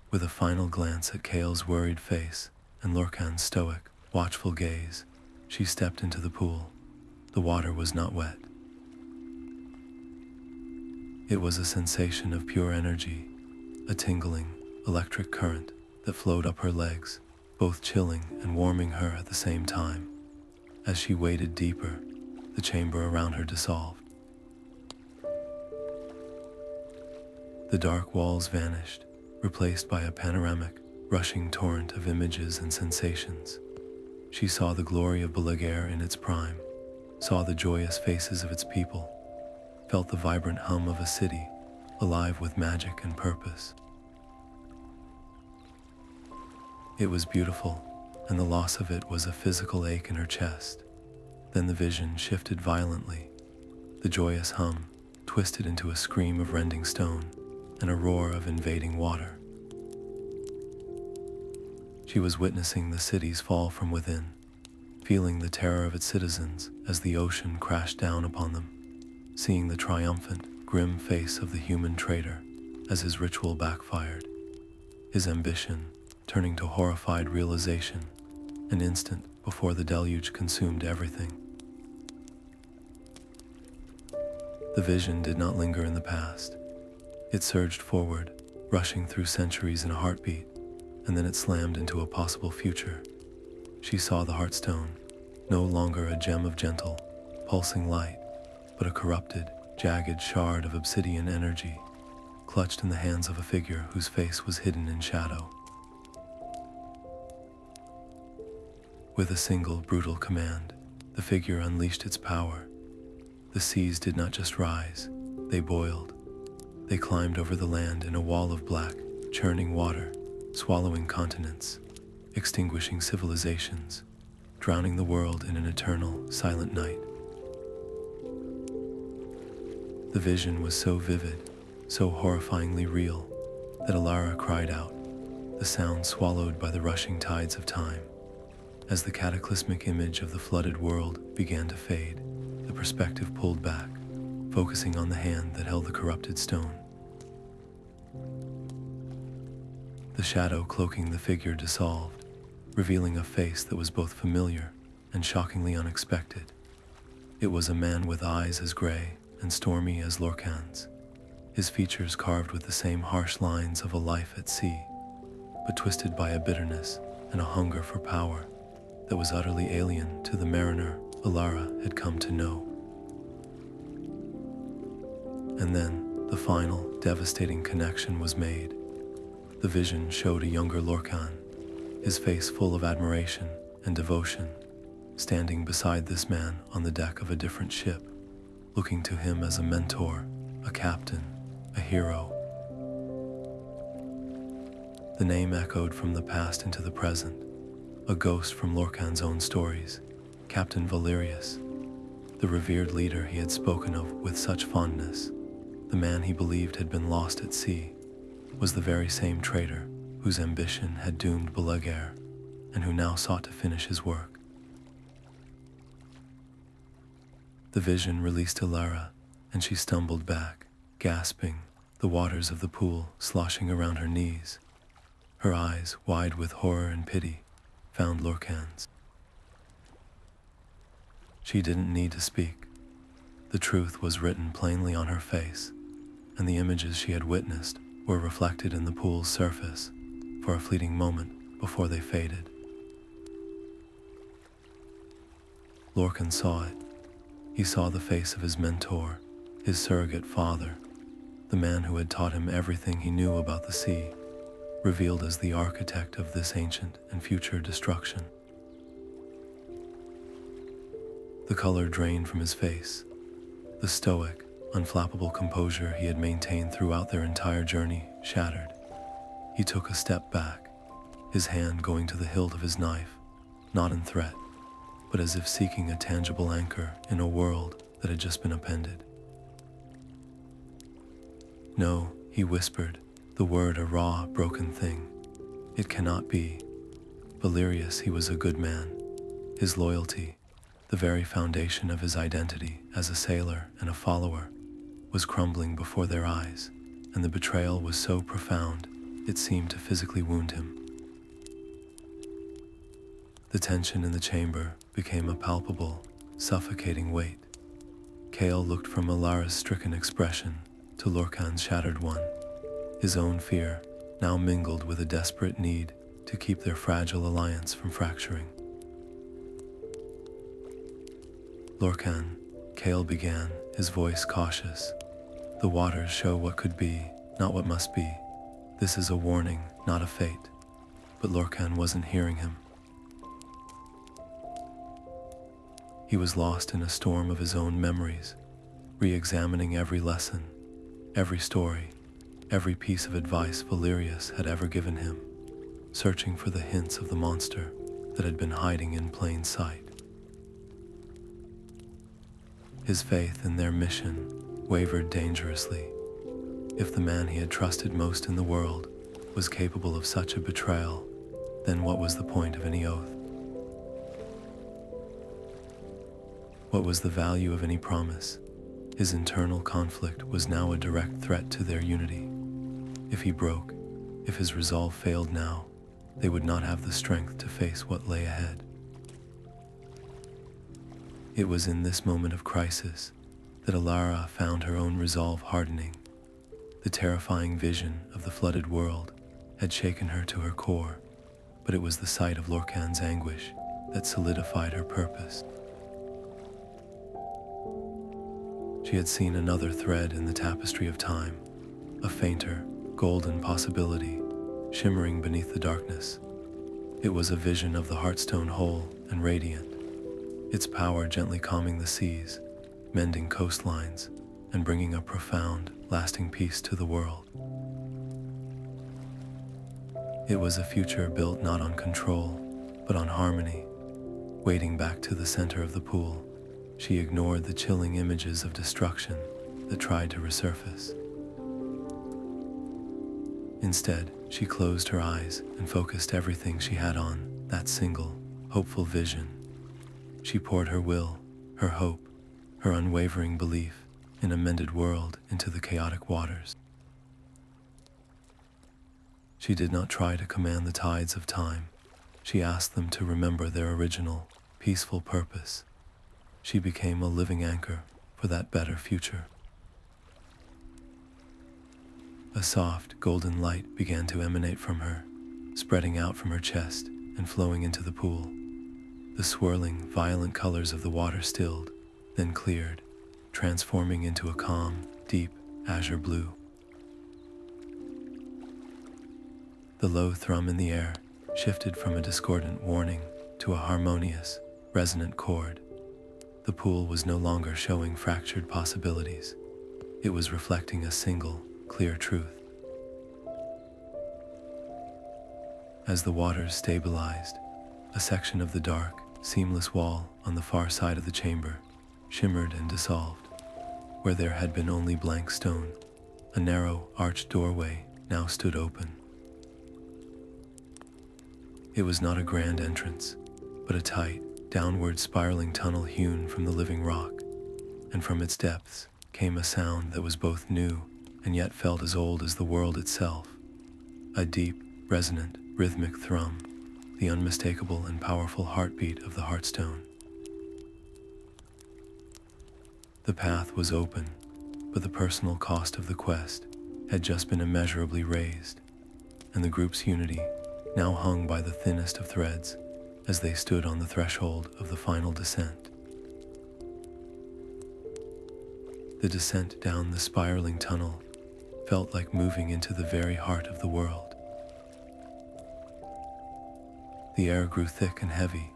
With a final glance at Kael's worried face and Lorcan's stoic, watchful gaze, she stepped into the pool. The water was not wet. It was a sensation of pure energy, a tingling, electric current that flowed up her legs, both chilling and warming her at the same time. As she waded deeper, the chamber around her dissolved. The dark walls vanished, replaced by a panoramic, rushing torrent of images and sensations. She saw the glory of Belaguerre in its prime, saw the joyous faces of its people, felt the vibrant hum of a city, alive with magic and purpose. It was beautiful, and the loss of it was a physical ache in her chest. Then the vision shifted violently. The joyous hum twisted into a scream of rending stone and a roar of invading water. She was witnessing the city's fall from within, feeling the terror of its citizens as the ocean crashed down upon them, seeing the triumphant, grim face of the human traitor as his ritual backfired, his ambition turning to horrified realization an instant before the deluge consumed everything. The vision did not linger in the past. It surged forward, rushing through centuries in a heartbeat, and then it slammed into a possible future. She saw the Heartstone, no longer a gem of gentle, pulsing light, but a corrupted, jagged shard of obsidian energy, clutched in the hands of a figure whose face was hidden in shadow. With a single brutal command, the figure unleashed its power. The seas did not just rise, they boiled. They climbed over the land in a wall of black, churning water, swallowing continents, extinguishing civilizations, drowning the world in an eternal, silent night. The vision was so vivid, so horrifyingly real, that Elara cried out, the sound swallowed by the rushing tides of time. As the cataclysmic image of the flooded world began to fade, the perspective pulled back, focusing on the hand that held the corrupted stone. The shadow cloaking the figure dissolved, revealing a face that was both familiar and shockingly unexpected. It was a man with eyes as gray and stormy as Lorcan's, his features carved with the same harsh lines of a life at sea, but twisted by a bitterness and a hunger for power that was utterly alien to the mariner Elara had come to know. And then the final, devastating connection was made. The vision showed a younger Lorcan, his face full of admiration and devotion, standing beside this man on the deck of a different ship, looking to him as a mentor, a captain, a hero. The name echoed from the past into the present, a ghost from Lorcan's own stories, Captain Valerius, the revered leader he had spoken of with such fondness. The man he believed had been lost at sea was the very same traitor whose ambition had doomed Belaguerre and who now sought to finish his work. The vision released Elara, and she stumbled back, gasping, the waters of the pool sloshing around her knees. Her eyes, wide with horror and pity, found Lorcan's. She didn't need to speak. The truth was written plainly on her face, and the images she had witnessed were reflected in the pool's surface for a fleeting moment before they faded. Lorcan saw it. He saw the face of his mentor, his surrogate father, the man who had taught him everything he knew about the sea, revealed as the architect of this ancient and future destruction. The color drained from his face. The stoic, unflappable composure he had maintained throughout their entire journey shattered. He took a step back, his hand going to the hilt of his knife, not in threat, but as if seeking a tangible anchor in a world that had just been upended. No, he whispered, the word a raw, broken thing. It cannot be. Valerius, he was a good man. His loyalty, the very foundation of his identity as a sailor and a follower, was crumbling before their eyes, and the betrayal was so profound it seemed to physically wound him. The tension in the chamber became a palpable, suffocating weight. Kael looked from Elara's stricken expression to Lorcan's shattered one, his own fear now mingled with a desperate need to keep their fragile alliance from fracturing. Lorcan, Kael began, his voice cautious. The waters show what could be, not what must be. This is a warning, not a fate. But Lorcan wasn't hearing him. He was lost in a storm of his own memories, re-examining every lesson, every story, every piece of advice Valerius had ever given him, searching for the hints of the monster that had been hiding in plain sight. His faith in their mission wavered dangerously. If the man he had trusted most in the world was capable of such a betrayal, then what was the point of any oath? What was the value of any promise? His internal conflict was now a direct threat to their unity. If he broke, if his resolve failed now, they would not have the strength to face what lay ahead. It was in this moment of crisis that Elara found her own resolve hardening. The terrifying vision of the flooded world had shaken her to her core, but it was the sight of Lorcan's anguish that solidified her purpose. She had seen another thread in the tapestry of time, a fainter, golden possibility, shimmering beneath the darkness. It was a vision of the Heartstone whole and radiant, its power gently calming the seas, mending coastlines, and bringing a profound, lasting peace to the world. It was a future built not on control, but on harmony. Wading back to the center of the pool, she ignored the chilling images of destruction that tried to resurface. Instead, she closed her eyes and focused everything she had on that single, hopeful vision. She poured her will, her hope, her unwavering belief in a mended world into the chaotic waters. She did not try to command the tides of time. She asked them to remember their original, peaceful purpose. She became a living anchor for that better future. A soft, golden light began to emanate from her, spreading out from her chest and flowing into the pool. The swirling, violent colors of the water stilled, then cleared, transforming into a calm, deep, azure blue. The low thrum in the air shifted from a discordant warning to a harmonious, resonant chord. The pool was no longer showing fractured possibilities. It was reflecting a single, clear truth. As the waters stabilized, a section of the dark, seamless wall on the far side of the chamber shimmered and dissolved. Where there had been only blank stone, a narrow, arched doorway now stood open. It was not a grand entrance, but a tight, downward spiraling tunnel hewn from the living rock, and from its depths came a sound that was both new and yet felt as old as the world itself. A deep, resonant, rhythmic thrum, the unmistakable and powerful heartbeat of the Heartstone. The path was open, but the personal cost of the quest had just been immeasurably raised, and the group's unity now hung by the thinnest of threads as they stood on the threshold of the final descent. The descent down the spiraling tunnel felt like moving into the very heart of the world. The air grew thick and heavy,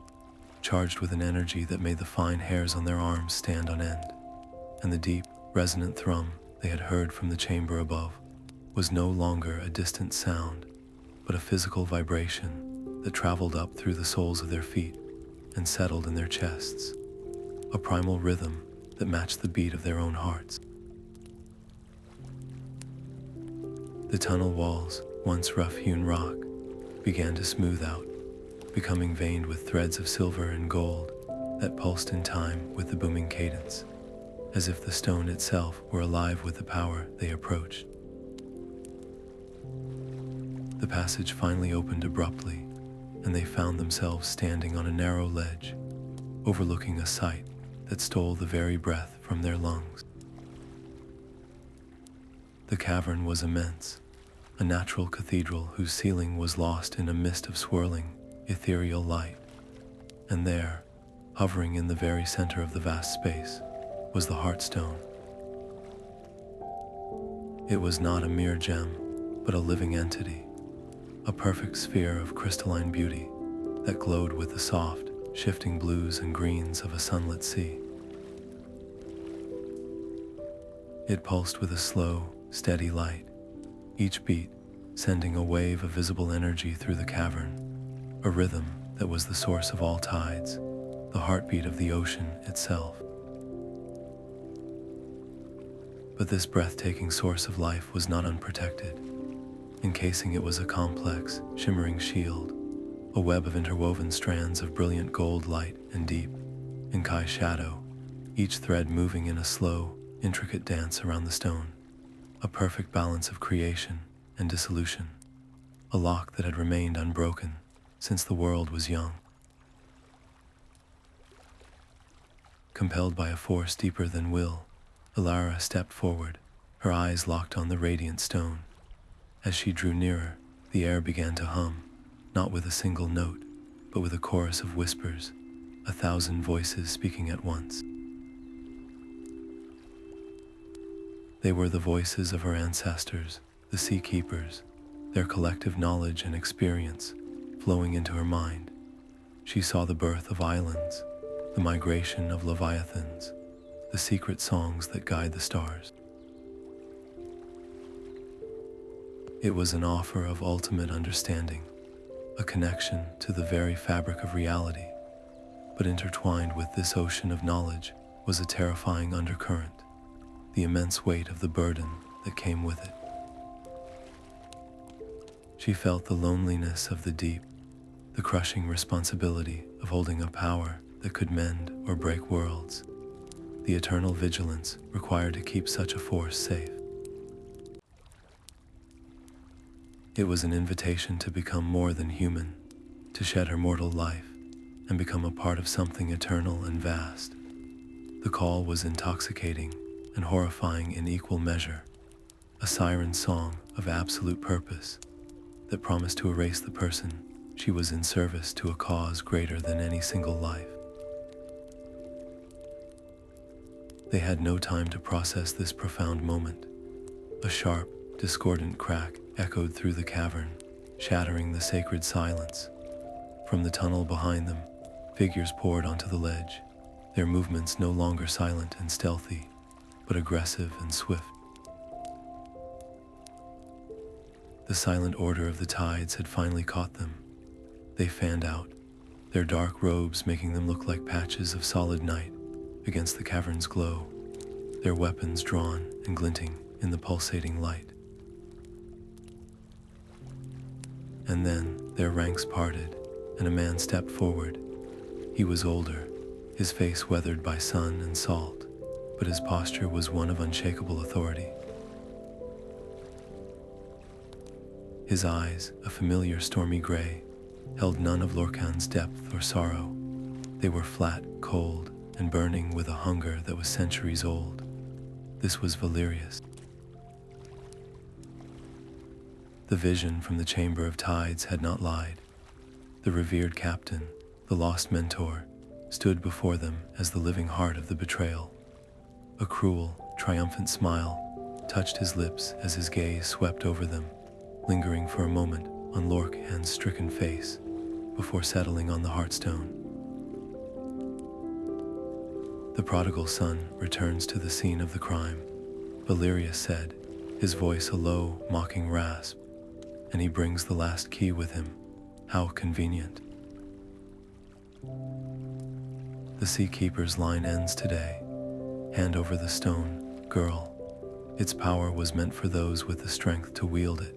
charged with an energy that made the fine hairs on their arms stand on end, and the deep, resonant thrum they had heard from the chamber above was no longer a distant sound, but a physical vibration that traveled up through the soles of their feet and settled in their chests, a primal rhythm that matched the beat of their own hearts. The tunnel walls, once rough-hewn rock, began to smooth out, becoming veined with threads of silver and gold that pulsed in time with the booming cadence, as if the stone itself were alive with the power they approached. The passage finally opened abruptly, and they found themselves standing on a narrow ledge, overlooking a sight that stole the very breath from their lungs. The cavern was immense, a natural cathedral whose ceiling was lost in a mist of swirling, ethereal light. And there, hovering in the very center of the vast space, was the Heartstone. It was not a mere gem, but a living entity, a perfect sphere of crystalline beauty that glowed with the soft, shifting blues and greens of a sunlit sea. It pulsed with a slow, steady light, each beat sending a wave of visible energy through the cavern, a rhythm that was the source of all tides, the heartbeat of the ocean itself. But this breathtaking source of life was not unprotected. Encasing it was a complex, shimmering shield, a web of interwoven strands of brilliant gold light and deep, Inkai shadow, each thread moving in a slow, intricate dance around the stone, a perfect balance of creation and dissolution, a lock that had remained unbroken since the world was young. Compelled by a force deeper than will, Elara stepped forward, her eyes locked on the radiant stone. As she drew nearer, the air began to hum, not with a single note, but with a chorus of whispers, 1,000 voices speaking at once. They were the voices of her ancestors, the Sea Keepers, their collective knowledge and experience flowing into her mind. She saw the birth of islands, the migration of Leviathans, the secret songs that guide the stars. It was an offer of ultimate understanding, a connection to the very fabric of reality, but intertwined with this ocean of knowledge was a terrifying undercurrent, the immense weight of the burden that came with it. She felt the loneliness of the deep, the crushing responsibility of holding a power that could mend or break worlds, the eternal vigilance required to keep such a force safe. It was an invitation to become more than human, to shed her mortal life and become a part of something eternal and vast. The call was intoxicating and horrifying in equal measure, a siren song of absolute purpose that promised to erase the person she was in service to a cause greater than any single life. They had no time to process this profound moment. A sharp, discordant crack echoed through the cavern, shattering the sacred silence. From the tunnel behind them, figures poured onto the ledge, their movements no longer silent and stealthy, but aggressive and swift. The silent order of the tides had finally caught them. They fanned out, their dark robes making them look like patches of solid night against the cavern's glow, their weapons drawn and glinting in the pulsating light. And then their ranks parted, and a man stepped forward. He was older, his face weathered by sun and salt, but his posture was one of unshakable authority. His eyes, a familiar stormy gray, held none of Lorcan's depth or sorrow. They were flat, cold, and burning with a hunger that was centuries old. This was Valerius. The vision from the Chamber of Tides had not lied. The revered captain, the lost mentor, stood before them as the living heart of the betrayal. A cruel, triumphant smile touched his lips as his gaze swept over them, lingering for a moment on Lorcan's stricken face before settling on the Heartstone. The prodigal son returns to the scene of the crime, Valerius said, his voice a low, mocking rasp, and he brings the last key with him. How convenient. The Sea Keeper's line ends today. Hand over the stone, girl. Its power was meant for those with the strength to wield it,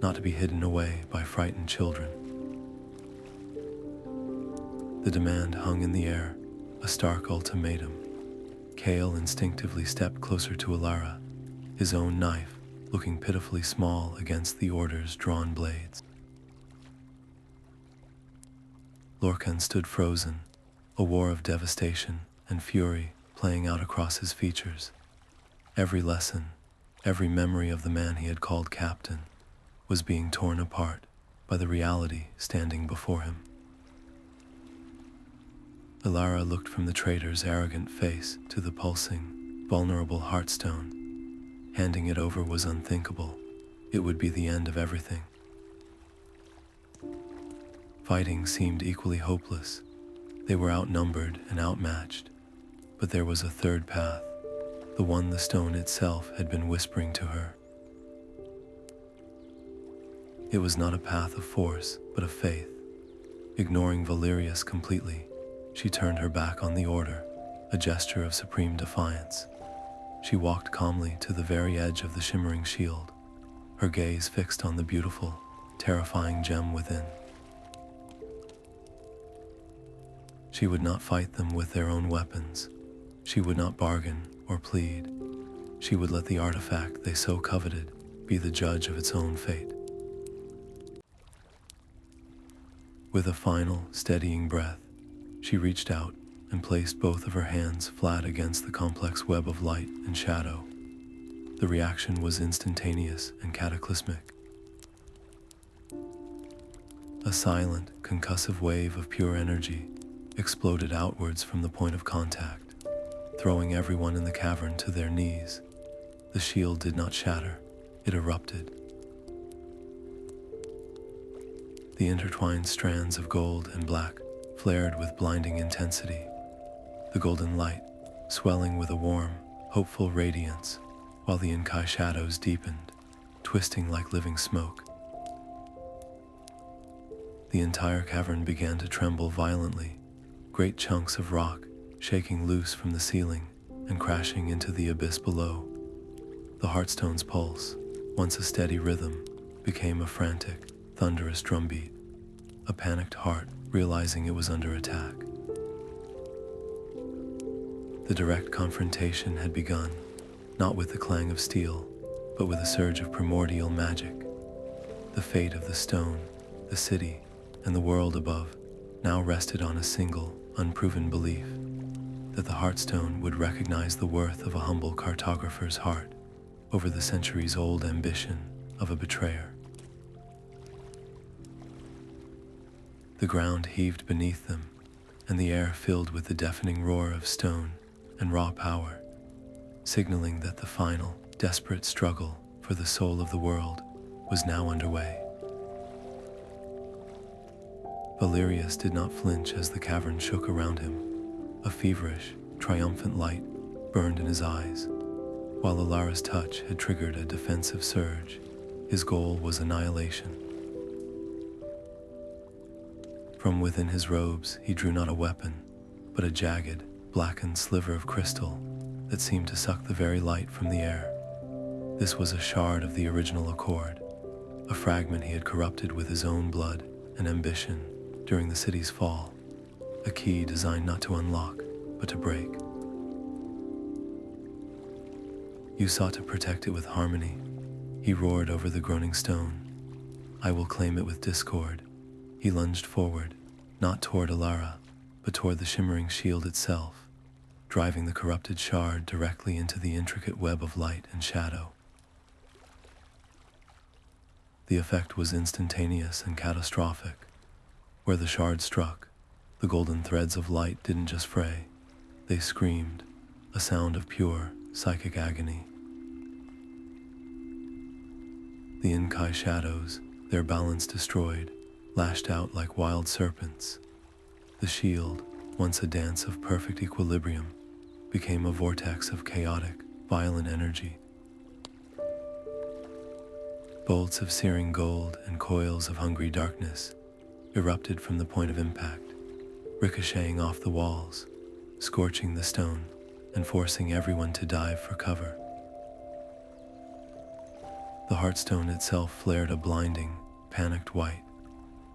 not to be hidden away by frightened children. The demand hung in the air, a stark ultimatum. Kael instinctively stepped closer to Elara, his own knife looking pitifully small against the Order's drawn blades. Lorcan stood frozen, a war of devastation and fury playing out across his features. Every lesson, every memory of the man he had called captain, was being torn apart by the reality standing before him. Elara looked from the trader's arrogant face to the pulsing, vulnerable Heartstone. Handing it over was unthinkable. It would be the end of everything. Fighting seemed equally hopeless. They were outnumbered and outmatched. But there was a third path, the one the stone itself had been whispering to her. It was not a path of force, but of faith. Ignoring Valerius completely, she turned her back on the order, a gesture of supreme defiance. She walked calmly to the very edge of the shimmering shield, her gaze fixed on the beautiful, terrifying gem within. She would not fight them with their own weapons. She would not bargain or plead. She would let the artifact they so coveted be the judge of its own fate. With a final, steadying breath, she reached out and placed both of her hands flat against the complex web of light and shadow. The reaction was instantaneous and cataclysmic. A silent, concussive wave of pure energy exploded outwards from the point of contact, throwing everyone in the cavern to their knees. The shield did not shatter, it erupted. The intertwined strands of gold and black flared with blinding intensity, the golden light swelling with a warm, hopeful radiance, while the Inkai shadows deepened, twisting like living smoke. The entire cavern began to tremble violently, great chunks of rock shaking loose from the ceiling and crashing into the abyss below. The Heartstone's pulse, once a steady rhythm, became a frantic, thunderous drumbeat, a panicked heart realizing it was under attack. The direct confrontation had begun, not with the clang of steel, but with a surge of primordial magic. The fate of the stone, the city, and the world above now rested on a single, unproven belief that the Heartstone would recognize the worth of a humble cartographer's heart over the centuries-old ambition of a betrayer. The ground heaved beneath them, and the air filled with the deafening roar of stone and raw power, signaling that the final, desperate struggle for the soul of the world was now underway. Valerius did not flinch as the cavern shook around him. A feverish, triumphant light burned in his eyes. While Elara's touch had triggered a defensive surge, his goal was annihilation. From within his robes, he drew not a weapon, but a jagged, blackened sliver of crystal that seemed to suck the very light from the air. This was a shard of the original accord, a fragment he had corrupted with his own blood and ambition during the city's fall, a key designed not to unlock, but to break. You sought to protect it with harmony, he roared over the groaning stone. I will claim it with discord. He lunged forward, not toward Elara, but toward the shimmering shield itself, driving the corrupted shard directly into the intricate web of light and shadow. The effect was instantaneous and catastrophic. Where the shard struck, the golden threads of light didn't just fray, they screamed, a sound of pure, psychic agony. The Inkai shadows, their balance destroyed, lashed out like wild serpents. The shield, once a dance of perfect equilibrium, became a vortex of chaotic, violent energy. Bolts of searing gold and coils of hungry darkness erupted from the point of impact, ricocheting off the walls, scorching the stone, and forcing everyone to dive for cover. The Heartstone itself flared a blinding, panicked white,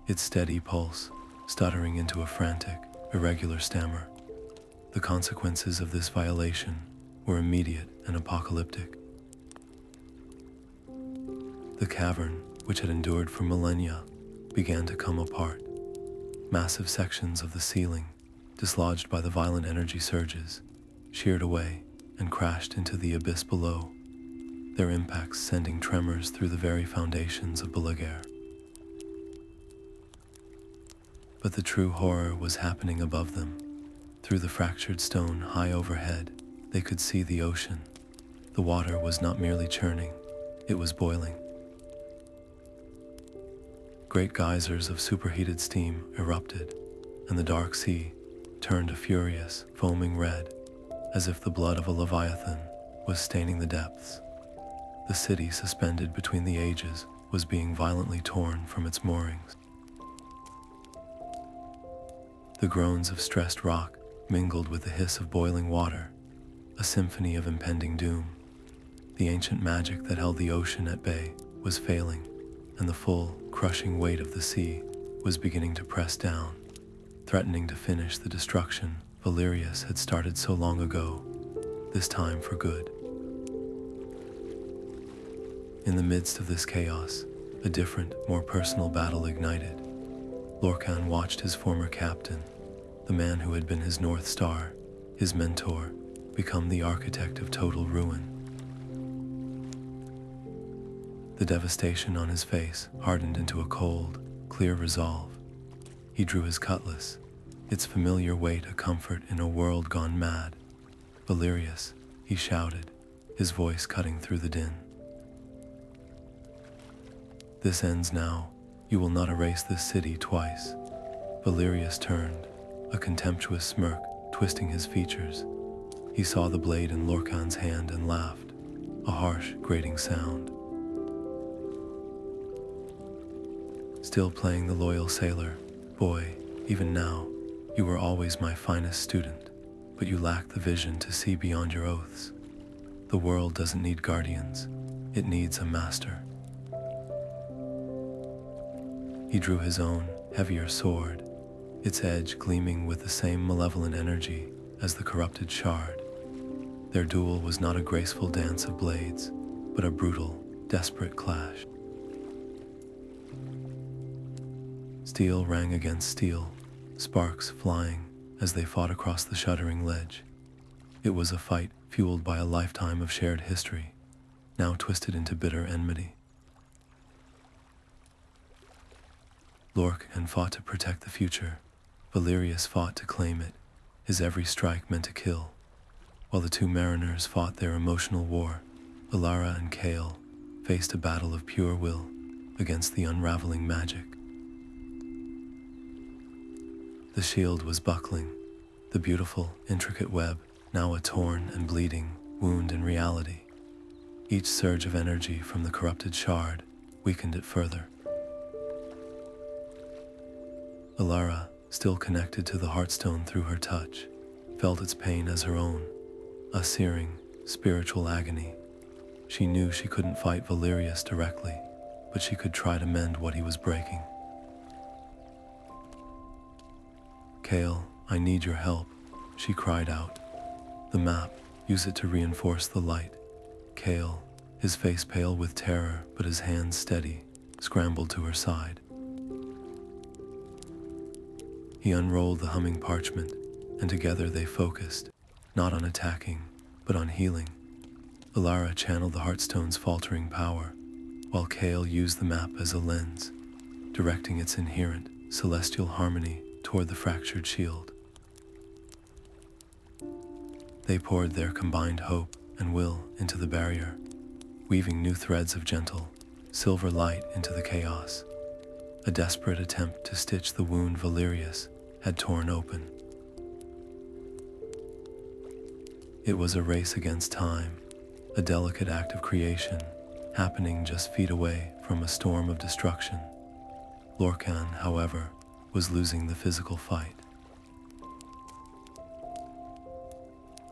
its steady pulse stuttering into a frantic, irregular stammer. The consequences of this violation were immediate and apocalyptic. The cavern, which had endured for millennia, began to come apart. Massive sections of the ceiling, dislodged by the violent energy surges, sheared away and crashed into the abyss below, their impacts sending tremors through the very foundations of Belaguerre. But the true horror was happening above them. Through the fractured stone high overhead, they could see the ocean. The water was not merely churning, it was boiling. Great geysers of superheated steam erupted, and the dark sea turned a furious, foaming red, as if the blood of a Leviathan was staining the depths. The city, suspended between the ages, was being violently torn from its moorings. The groans of stressed rock mingled with the hiss of boiling water, a symphony of impending doom. The ancient magic that held the ocean at bay was failing, and the full, crushing weight of the sea was beginning to press down, threatening to finish the destruction Valerius had started so long ago, this time for good. In the midst of this chaos, a different, more personal battle ignited. Lorcan watched his former captain, the man who had been his North Star, his mentor, become the architect of total ruin. The devastation on his face hardened into a cold, clear resolve. He drew his cutlass, its familiar weight a comfort in a world gone mad. "Valerius," he shouted, his voice cutting through the din. "This ends now. You will not erase this city twice." Valerius turned, a contemptuous smirk twisting his features. He saw the blade in Lorcan's hand and laughed, a harsh, grating sound. "Still playing the loyal sailor, boy, even now. You were always my finest student, but you lack the vision to see beyond your oaths. The world doesn't need guardians, it needs a master." He drew his own, heavier sword, its edge gleaming with the same malevolent energy as the corrupted shard. Their duel was not a graceful dance of blades, but a brutal, desperate clash. Steel rang against steel, sparks flying as they fought across the shuddering ledge. It was a fight fueled by a lifetime of shared history, now twisted into bitter enmity. Lorcan fought to protect the future. Valerius fought to claim it, his every strike meant to kill. While the two mariners fought their emotional war, Elara and Kael faced a battle of pure will against the unraveling magic. The shield was buckling, the beautiful, intricate web now a torn and bleeding wound in reality. Each surge of energy from the corrupted shard weakened it further. Elara, still connected to the Heartstone through her touch, felt its pain as her own, a searing, spiritual agony. She knew she couldn't fight Valerius directly, but she could try to mend what he was breaking. "Kael, I need your help," she cried out. "The map, use it to reinforce the light." Kael, his face pale with terror but his hands steady, scrambled to her side. He unrolled the humming parchment, and together they focused, not on attacking, but on healing. Elara channeled the Heartstone's faltering power, while Kael used the map as a lens, directing its inherent, celestial harmony toward the fractured shield. They poured their combined hope and will into the barrier, weaving new threads of gentle, silver light into the chaos, a desperate attempt to stitch the wound Valerius had torn open. It was a race against time, a delicate act of creation, happening just feet away from a storm of destruction. Lorcan, however, was losing the physical fight.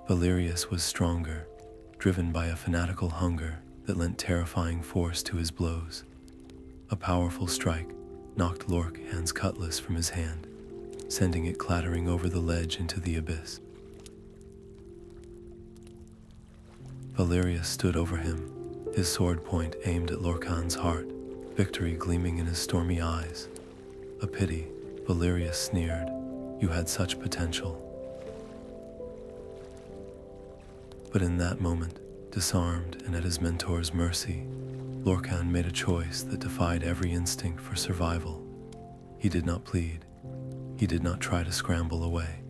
Valerius was stronger, driven by a fanatical hunger that lent terrifying force to his blows. A powerful strike knocked Lorcan's cutlass from his hand, sending it clattering over the ledge into the abyss. Valerius stood over him, his sword point aimed at Lorcan's heart, victory gleaming in his stormy eyes. "A pity," Valerius sneered, You had such potential. But in that moment, disarmed and at his mentor's mercy, Lorcan made a choice that defied every instinct for survival. He did not plead. He did not try to scramble away.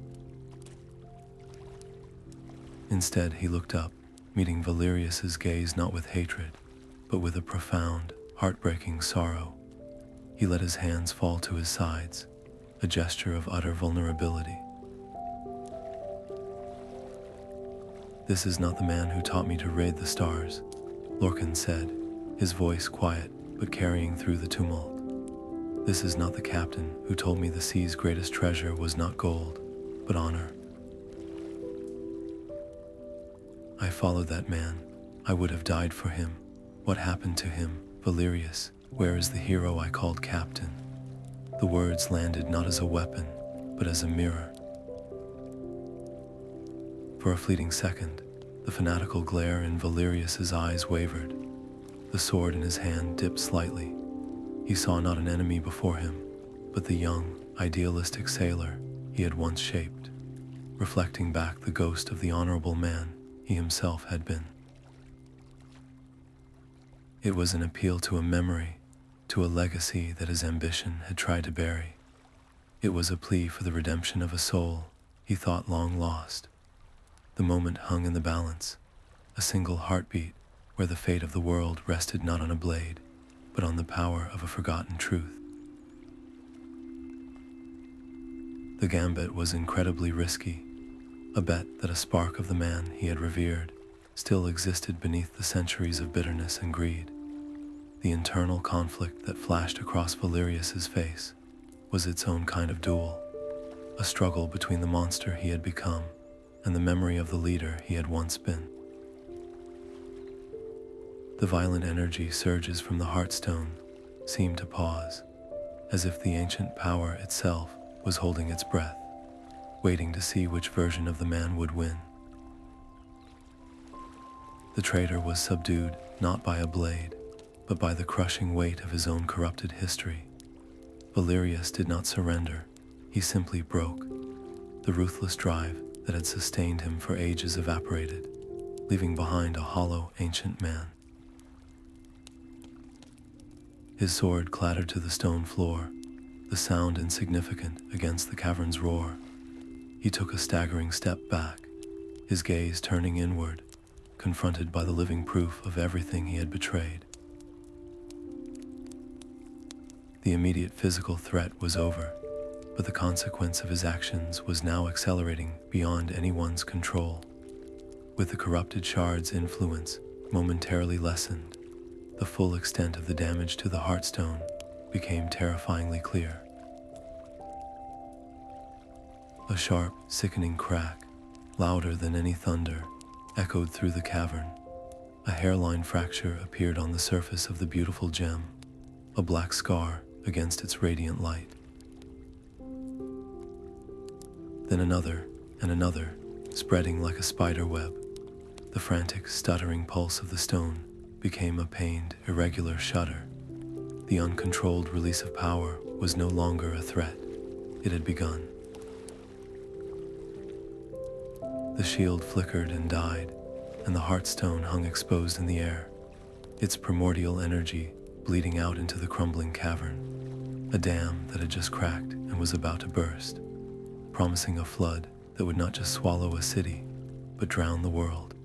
Instead, he looked up, meeting Valerius's gaze not with hatred, but with a profound, heartbreaking sorrow. He let his hands fall to his sides, a gesture of utter vulnerability. "This is not the man who taught me to raid the stars," Lorcan said, his voice quiet but carrying through the tumult. "This is not the captain who told me the sea's greatest treasure was not gold, but honor. I followed that man. I would have died for him. What happened to him, Valerius? Where is the hero I called captain?" The words landed not as a weapon, but as a mirror. For a fleeting second, the fanatical glare in Valerius's eyes wavered. The sword in his hand dipped slightly. He saw not an enemy before him, but the young, idealistic sailor he had once shaped, reflecting back the ghost of the honorable man he himself had been. It was an appeal to a memory, to a legacy that his ambition had tried to bury. It was a plea for the redemption of a soul he thought long lost. The moment hung in the balance, a single heartbeat where the fate of the world rested not on a blade, but on the power of a forgotten truth. The gambit was incredibly risky, a bet that a spark of the man he had revered still existed beneath the centuries of bitterness and greed. The internal conflict that flashed across Valerius's face was its own kind of duel, a struggle between the monster he had become and the memory of the leader he had once been. The violent energy surges from the Heartstone seemed to pause, as if the ancient power itself was holding its breath, waiting to see which version of the man would win. The traitor was subdued not by a blade, but by the crushing weight of his own corrupted history. Valerius did not surrender, he simply broke. The ruthless drive that had sustained him for ages evaporated, leaving behind a hollow ancient man. His sword clattered to the stone floor, the sound insignificant against the cavern's roar. He took a staggering step back, his gaze turning inward, confronted by the living proof of everything he had betrayed. The immediate physical threat was over, but the consequence of his actions was now accelerating beyond anyone's control. With the corrupted shard's influence momentarily lessened, the full extent of the damage to the Heartstone became terrifyingly clear. A sharp, sickening crack, louder than any thunder, echoed through the cavern. A hairline fracture appeared on the surface of the beautiful gem, a black scar against its radiant light. Then another and another, spreading like a spider web. The frantic, stuttering pulse of the stone became a pained, irregular shudder. The uncontrolled release of power was no longer a threat. It had begun. The shield flickered and died, and the Heartstone hung exposed in the air, its primordial energy bleeding out into the crumbling cavern, a dam that had just cracked and was about to burst, promising a flood that would not just swallow a city, but drown the world.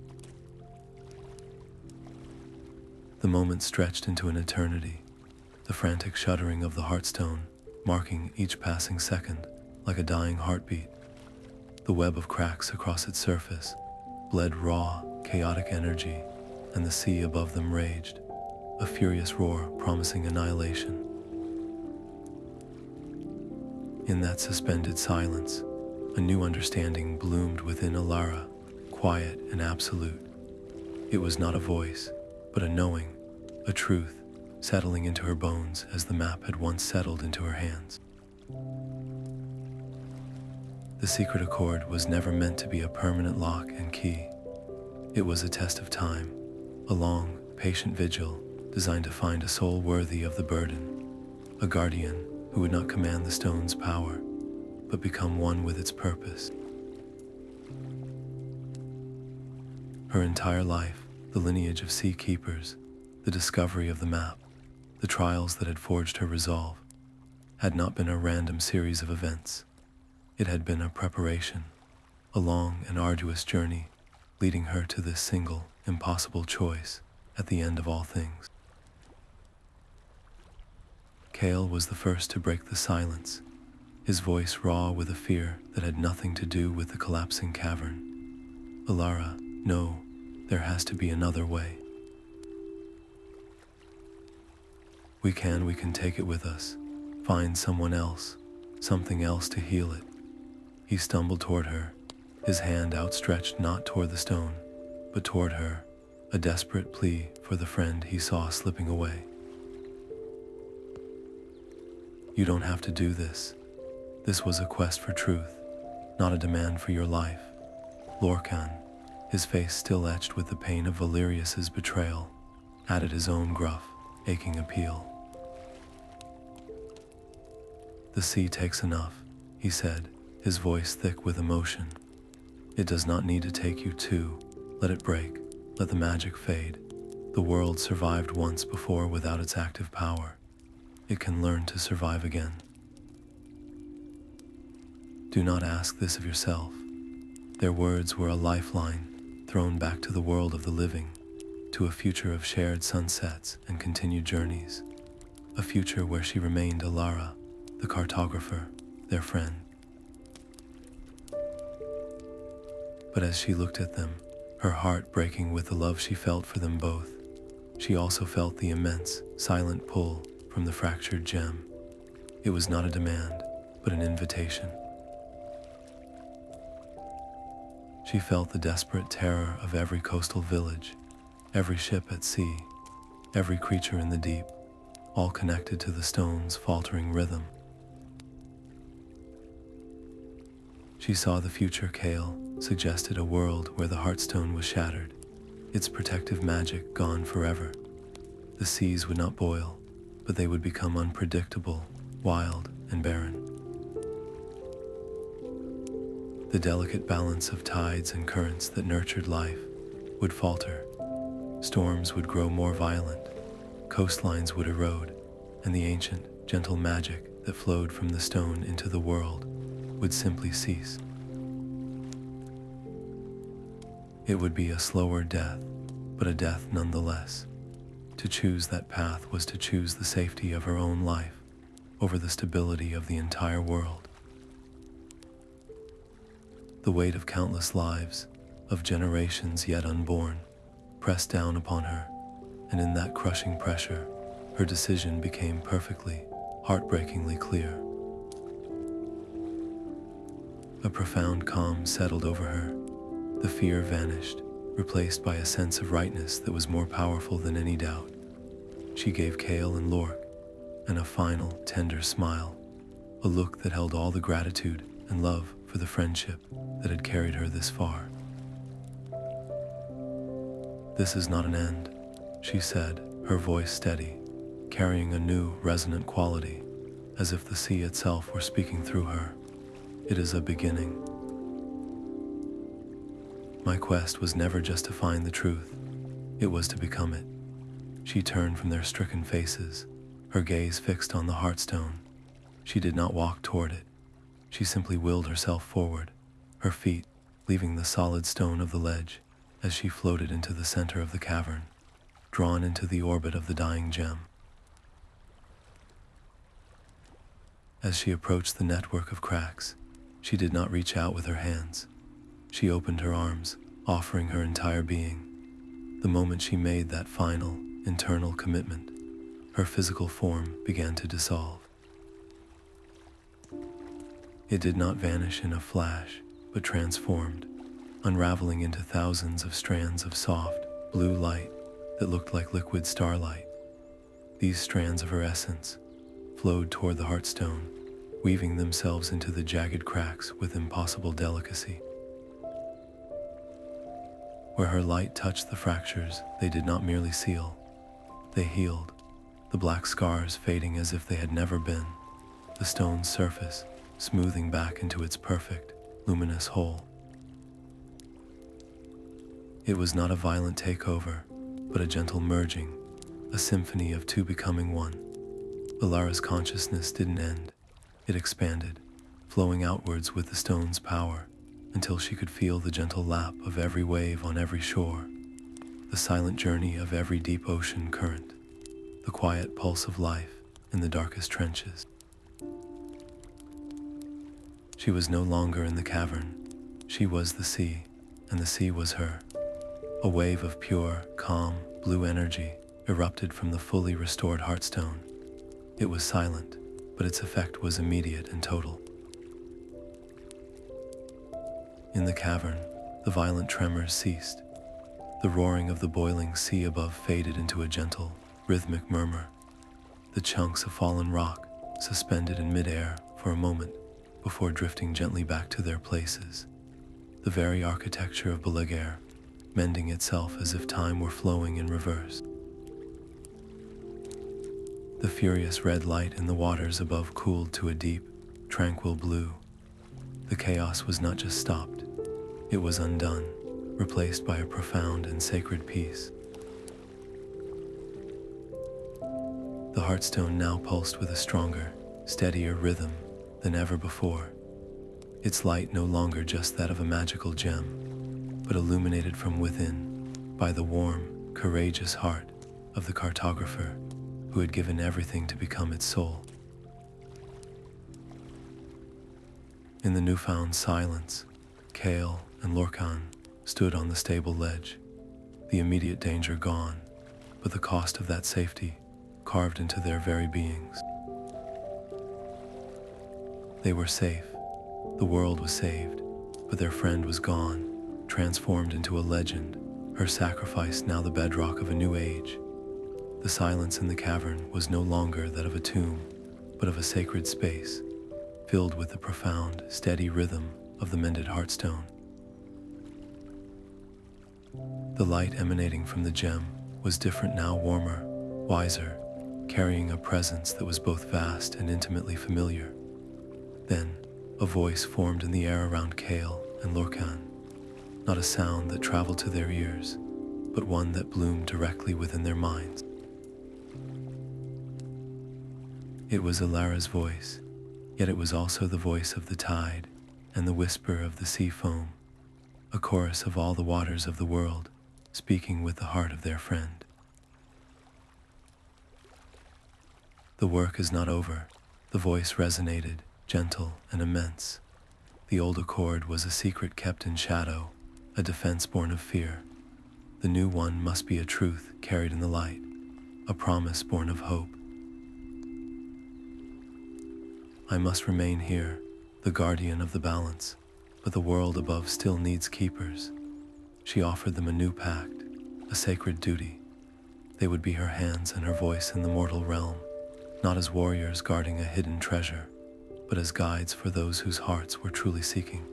The moment stretched into an eternity, the frantic shuddering of the Heartstone marking each passing second like a dying heartbeat. The web of cracks across its surface bled raw, chaotic energy, and the sea above them raged, a furious roar promising annihilation. In that suspended silence, a new understanding bloomed within Elara, quiet and absolute. It was not a voice, but a knowing, a truth, settling into her bones as the map had once settled into her hands. The Secret Accord was never meant to be a permanent lock and key. It was a test of time, a long, patient vigil designed to find a soul worthy of the burden, a guardian who would not command the stone's power, but become one with its purpose. Her entire life, the lineage of sea keepers, the discovery of the map, the trials that had forged her resolve, had not been a random series of events. It had been a preparation, a long and arduous journey, leading her to this single, impossible choice at the end of all things. Kael was the first to break the silence, his voice raw with a fear that had nothing to do with the collapsing cavern. Elara, no, there has to be another way. We can take it with us, find someone else, something else to heal it. He stumbled toward her, his hand outstretched not toward the stone, but toward her, a desperate plea for the friend he saw slipping away. You don't have to do this. This was a quest for truth, not a demand for your life. Lorcan, his face still etched with the pain of Valerius's betrayal, added his own gruff, aching appeal. The sea takes enough, he said, his voice thick with emotion. It does not need to take you too. Let it break, let the magic fade. The world survived once before without its active power. It can learn to survive again. Do not ask this of yourself. Their words were a lifeline thrown back to the world of the living, to a future of shared sunsets and continued journeys, a future where she remained Elara, the cartographer, their friend. But as she looked at them, her heart breaking with the love she felt for them both, she also felt the immense, silent pull from the fractured gem. It was not a demand, but an invitation. She felt the desperate terror of every coastal village, every ship at sea, every creature in the deep, all connected to the stone's faltering rhythm. She saw the future Kael suggested a world where the Heartstone was shattered, its protective magic gone forever. The seas would not boil, but they would become unpredictable, wild, and barren. The delicate balance of tides and currents that nurtured life would falter. Storms would grow more violent, coastlines would erode, and the ancient, gentle magic that flowed from the stone into the world would simply cease. It would be a slower death, but a death nonetheless. To choose that path was to choose the safety of her own life over the stability of the entire world. The weight of countless lives, of generations yet unborn, pressed down upon her, and in that crushing pressure, her decision became perfectly, heartbreakingly clear. A profound calm settled over her. The fear vanished, replaced by a sense of rightness that was more powerful than any doubt. She gave Kael and Lork, and a final, tender smile, a look that held all the gratitude and love for the friendship that had carried her this far. This is not an end, she said, her voice steady, carrying a new, resonant quality, as if the sea itself were speaking through her. It is a beginning. My quest was never just to find the truth, it was to become it. She turned from their stricken faces, her gaze fixed on the Heartstone. She did not walk toward it. She simply willed herself forward, her feet leaving the solid stone of the ledge as she floated into the center of the cavern, drawn into the orbit of the dying gem. As she approached the network of cracks, she did not reach out with her hands. She opened her arms, offering her entire being. The moment she made that final, internal commitment, her physical form began to dissolve. It did not vanish in a flash, but transformed, unraveling into thousands of strands of soft, blue light that looked like liquid starlight. These strands of her essence flowed toward the Heartstone, weaving themselves into the jagged cracks with impossible delicacy. Where her light touched the fractures, they did not merely seal, they healed, the black scars fading as if they had never been. The stone's surface, smoothing back into its perfect, luminous whole. It was not a violent takeover, but a gentle merging, a symphony of two becoming one. Elara's consciousness didn't end. It expanded, flowing outwards with the stone's power, until she could feel the gentle lap of every wave on every shore, the silent journey of every deep ocean current, the quiet pulse of life in the darkest trenches. She was no longer in the cavern. She was the sea, and the sea was her. A wave of pure, calm, blue energy erupted from the fully restored Heartstone. It was silent, but its effect was immediate and total. In the cavern, the violent tremors ceased. The roaring of the boiling sea above faded into a gentle, rhythmic murmur. The chunks of fallen rock suspended in midair for a moment before drifting gently back to their places. The very architecture of Belaguerre, mending itself as if time were flowing in reverse. The furious red light in the waters above cooled to a deep, tranquil blue. The chaos was not just stopped, it was undone, replaced by a profound and sacred peace. The Heartstone now pulsed with a stronger, steadier rhythm than ever before. Its light no longer just that of a magical gem, but illuminated from within by the warm, courageous heart of the cartographer who had given everything to become its soul. In the newfound silence, Kael and Lorkan stood on the stable ledge, the immediate danger gone, but the cost of that safety carved into their very beings. They were safe, the world was saved, but their friend was gone, transformed into a legend, her sacrifice now the bedrock of a new age. The silence in the cavern was no longer that of a tomb, but of a sacred space, filled with the profound, steady rhythm of the mended Heartstone. The light emanating from the gem was different now, warmer, wiser, carrying a presence that was both vast and intimately familiar. Then, a voice formed in the air around Kael and Lorcan, not a sound that traveled to their ears, but one that bloomed directly within their minds. It was Elara's voice, yet it was also the voice of the tide and the whisper of the sea foam, a chorus of all the waters of the world, speaking with the heart of their friend. The work is not over. The voice resonated, gentle and immense. The old accord was a secret kept in shadow, a defense born of fear. The new one must be a truth carried in the light, a promise born of hope. I must remain here, the guardian of the balance, but the world above still needs keepers. She offered them a new pact, a sacred duty. They would be her hands and her voice in the mortal realm, not as warriors guarding a hidden treasure, but as guides for those whose hearts were truly seeking.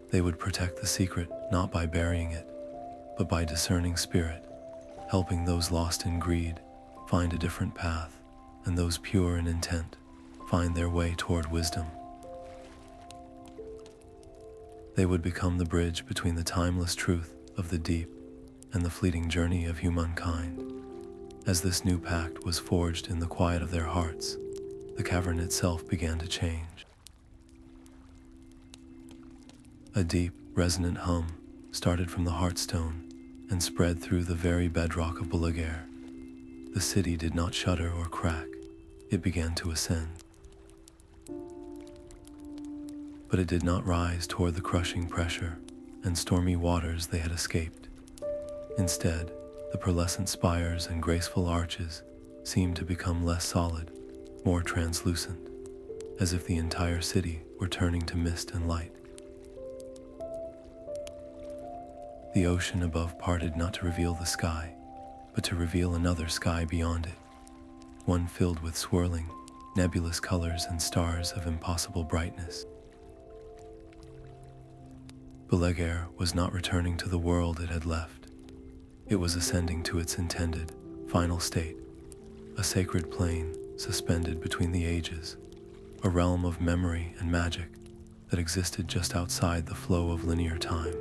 They would protect the secret not by burying it, but by discerning spirit, helping those lost in greed find a different path, and those pure in intent find their way toward wisdom. They would become the bridge between the timeless truth of the deep and the fleeting journey of humankind. As this new pact was forged in the quiet of their hearts, the cavern itself began to change. A deep, resonant hum started from the Heartstone and spread through the very bedrock of Belaguerre. The city did not shudder or crack, it began to ascend. But it did not rise toward the crushing pressure and stormy waters they had escaped. Instead, the pearlescent spires and graceful arches seemed to become less solid, more translucent, as if the entire city were turning to mist and light. The ocean above parted not to reveal the sky, but to reveal another sky beyond it, one filled with swirling, nebulous colors and stars of impossible brightness. Belaguerre was not returning to the world it had left. It was ascending to its intended, final state, a sacred plane suspended between the ages, a realm of memory and magic that existed just outside the flow of linear time.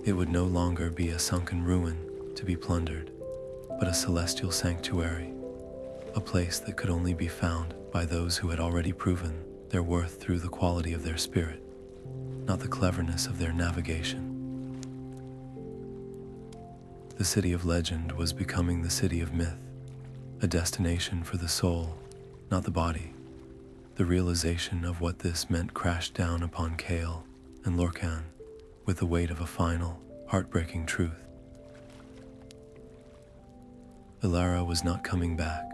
It would no longer be a sunken ruin to be plundered, but a celestial sanctuary, a place that could only be found by those who had already proven their worth through the quality of their spirit, not the cleverness of their navigation. The city of legend was becoming the city of myth, a destination for the soul, not the body. The realization of what this meant crashed down upon Kael and Lorcan with the weight of a final, heartbreaking truth. Elara was not coming back.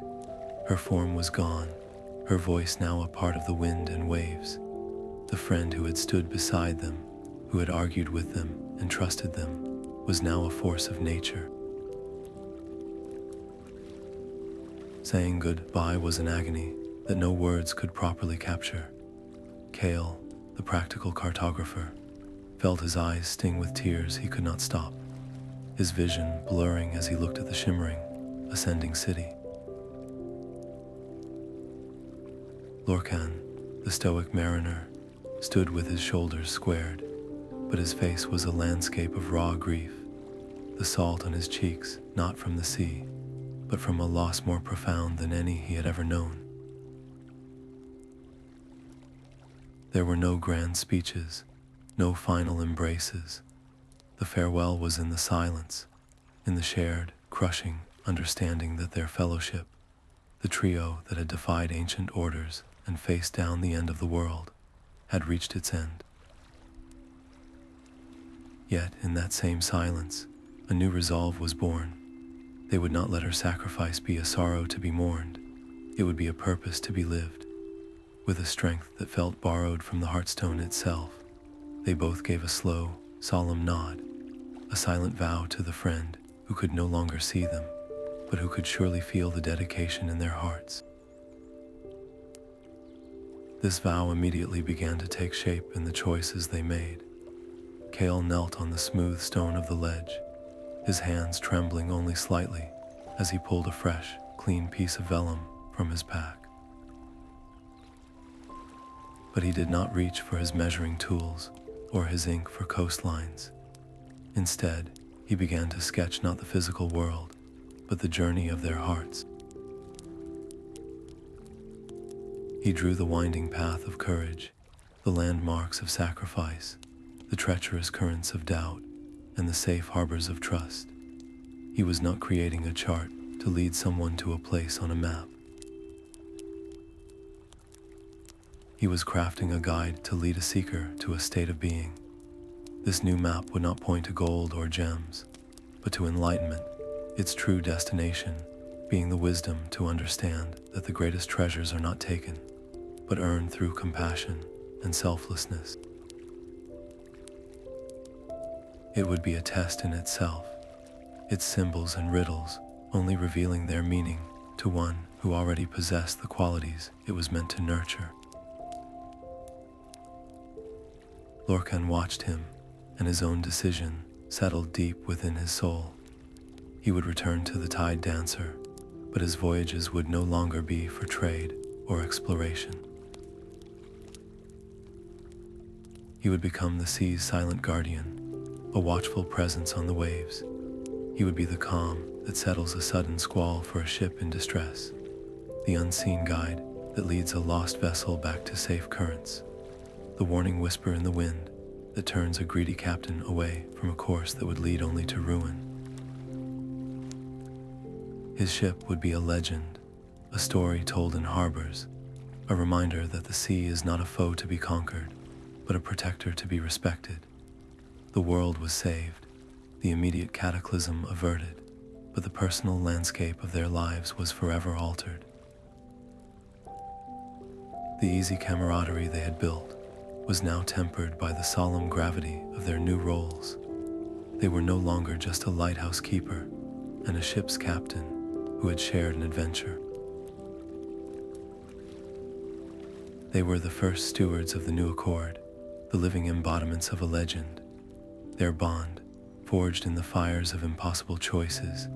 Her form was gone, her voice now a part of the wind and waves. The friend who had stood beside them, who had argued with them and trusted them, was now a force of nature. Saying goodbye was an agony that no words could properly capture. Kael, the practical cartographer, felt his eyes sting with tears he could not stop, his vision blurring as he looked at the shimmering, ascending city. Lorcan, the stoic mariner, stood with his shoulders squared, but his face was a landscape of raw grief, the salt on his cheeks not from the sea, but from a loss more profound than any he had ever known. There were no grand speeches, no final embraces. The farewell was in the silence, in the shared, crushing understanding that their fellowship, the trio that had defied ancient orders and faced down the end of the world, had reached its end. Yet in that same silence, a new resolve was born. They would not let her sacrifice be a sorrow to be mourned. It would be a purpose to be lived. With a strength that felt borrowed from the Heartstone itself, they both gave a slow, solemn nod, a silent vow to the friend who could no longer see them, but who could surely feel the dedication in their hearts. This vow immediately began to take shape in the choices they made. Kael knelt on the smooth stone of the ledge, his hands trembling only slightly as he pulled a fresh, clean piece of vellum from his pack. But he did not reach for his measuring tools or his ink for coastlines. Instead, he began to sketch not the physical world, but the journey of their hearts. He drew the winding path of courage, the landmarks of sacrifice, the treacherous currents of doubt, and the safe harbors of trust. He was not creating a chart to lead someone to a place on a map. He was crafting a guide to lead a seeker to a state of being. This new map would not point to gold or gems, but to enlightenment, its true destination being the wisdom to understand that the greatest treasures are not taken, but earned through compassion and selflessness. It would be a test in itself, its symbols and riddles only revealing their meaning to one who already possessed the qualities it was meant to nurture. Lorcan watched him, and his own decision settled deep within his soul. He would return to the Tide Dancer, but his voyages would no longer be for trade or exploration. He would become the sea's silent guardian, a watchful presence on the waves. He would be the calm that settles a sudden squall for a ship in distress, the unseen guide that leads a lost vessel back to safe currents, the warning whisper in the wind that turns a greedy captain away from a course that would lead only to ruin. His ship would be a legend, a story told in harbors, a reminder that the sea is not a foe to be conquered, but a protector to be respected. The world was saved, the immediate cataclysm averted, but the personal landscape of their lives was forever altered. The easy camaraderie they had built was now tempered by the solemn gravity of their new roles. They were no longer just a lighthouse keeper and a ship's captain who had shared an adventure. They were the first stewards of the new accord, the living embodiments of a legend. Their bond, forged in the fires of impossible choices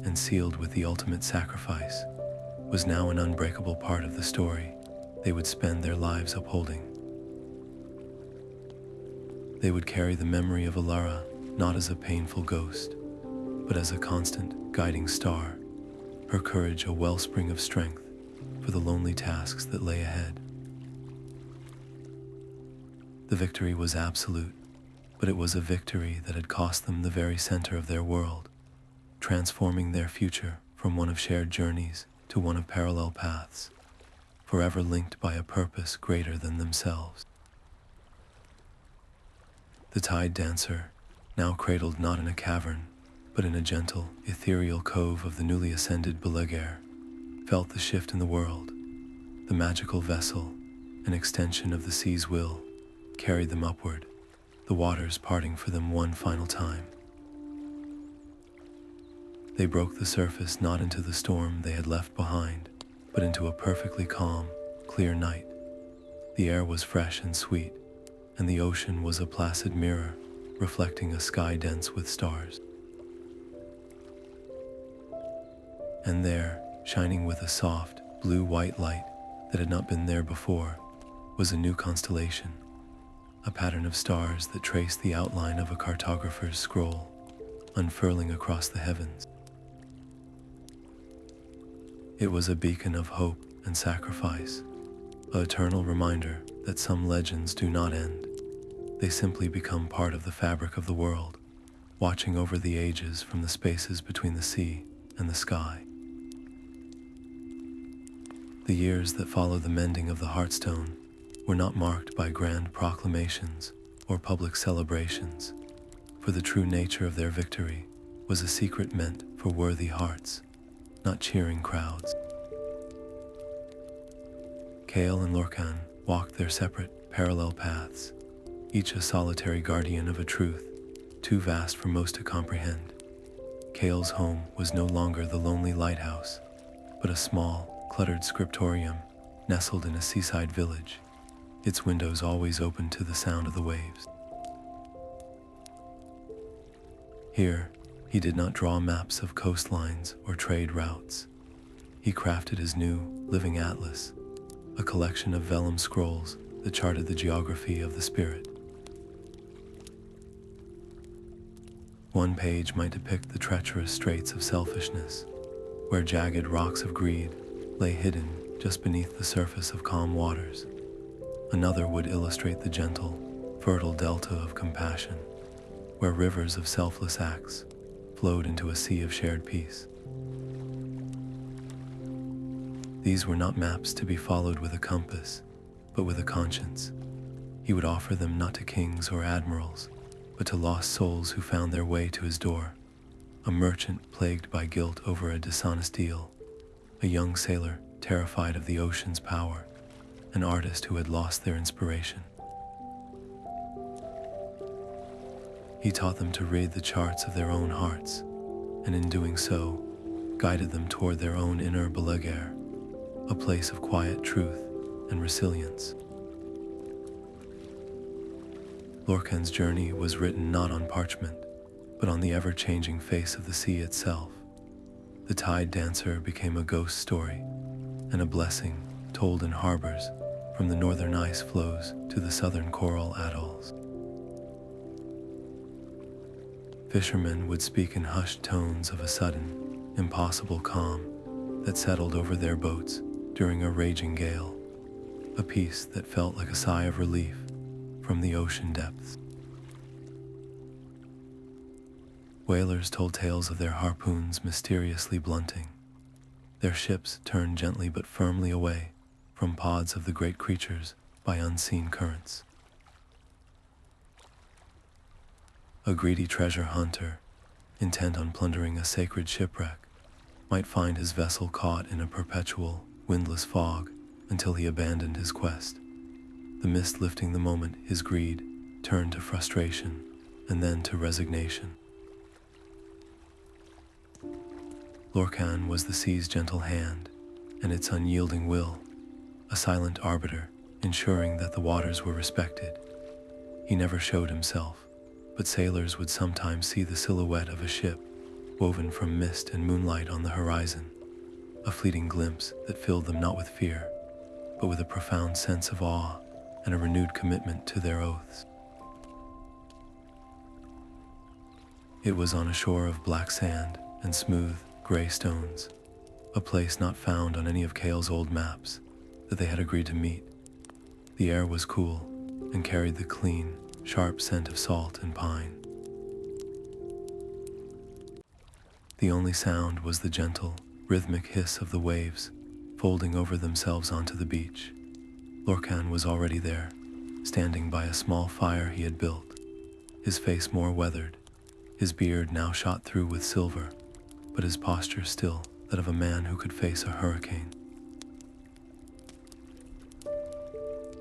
and sealed with the ultimate sacrifice, was now an unbreakable part of the story they would spend their lives upholding. They would carry the memory of Elara not as a painful ghost, but as a constant, guiding star, her courage a wellspring of strength for the lonely tasks that lay ahead. The victory was absolute, but it was a victory that had cost them the very center of their world, transforming their future from one of shared journeys to one of parallel paths, forever linked by a purpose greater than themselves. The Tide Dancer, now cradled not in a cavern, but in a gentle, ethereal cove of the newly ascended Belaguerre, felt the shift in the world. The magical vessel, an extension of the sea's will, carried them upward, the waters parting for them one final time. They broke the surface not into the storm they had left behind, but into a perfectly calm, clear night. The air was fresh and sweet, and the ocean was a placid mirror, reflecting a sky dense with stars. And there, shining with a soft, blue-white light that had not been there before, was a new constellation, a pattern of stars that traced the outline of a cartographer's scroll, unfurling across the heavens. It was a beacon of hope and sacrifice, an eternal reminder that some legends do not end. They simply become part of the fabric of the world, watching over the ages from the spaces between the sea and the sky. The years that followed the mending of the Heartstone were not marked by grand proclamations or public celebrations, for the true nature of their victory was a secret meant for worthy hearts, not cheering crowds. Kael and Lorkan walked their separate, parallel paths, each a solitary guardian of a truth too vast for most to comprehend. Kael's home was no longer the lonely lighthouse, but a small, cluttered scriptorium nestled in a seaside village, its windows always open to the sound of the waves. Here, he did not draw maps of coastlines or trade routes. He crafted his new, living atlas, a collection of vellum scrolls that charted the geography of the spirit. One page might depict the treacherous straits of selfishness, where jagged rocks of greed lay hidden just beneath the surface of calm waters. Another would illustrate the gentle, fertile delta of compassion, where rivers of selfless acts flowed into a sea of shared peace. These were not maps to be followed with a compass, but with a conscience. He would offer them not to kings or admirals, but to lost souls who found their way to his door. A merchant plagued by guilt over a dishonest deal, a young sailor terrified of the ocean's power, an artist who had lost their inspiration. He taught them to read the charts of their own hearts, and in doing so, guided them toward their own inner Belaguerre, a place of quiet truth and resilience. Lorcan's journey was written not on parchment, but on the ever-changing face of the sea itself. The Tide Dancer became a ghost story, and a blessing told in harbors from the northern ice floes to the southern coral atolls. Fishermen would speak in hushed tones of a sudden, impossible calm that settled over their boats during a raging gale, a peace that felt like a sigh of relief from the ocean depths. Whalers told tales of their harpoons mysteriously blunting. Their ships turned gently but firmly away from pods of the great creatures by unseen currents. A greedy treasure hunter, intent on plundering a sacred shipwreck, might find his vessel caught in a perpetual, windless fog until he abandoned his quest, the mist lifting the moment his greed turned to frustration and then to resignation. Lorcan was the sea's gentle hand and its unyielding will, a silent arbiter ensuring that the waters were respected. He never showed himself, but sailors would sometimes see the silhouette of a ship woven from mist and moonlight on the horizon, a fleeting glimpse that filled them not with fear, but with a profound sense of awe and a renewed commitment to their oaths. It was on a shore of black sand and smooth, gray stones, a place not found on any of Kael's old maps, that they had agreed to meet. The air was cool and carried the clean, sharp scent of salt and pine. The only sound was the gentle, rhythmic hiss of the waves folding over themselves onto the beach. Lorcan was already there, standing by a small fire he had built, his face more weathered, his beard now shot through with silver, but his posture still that of a man who could face a hurricane.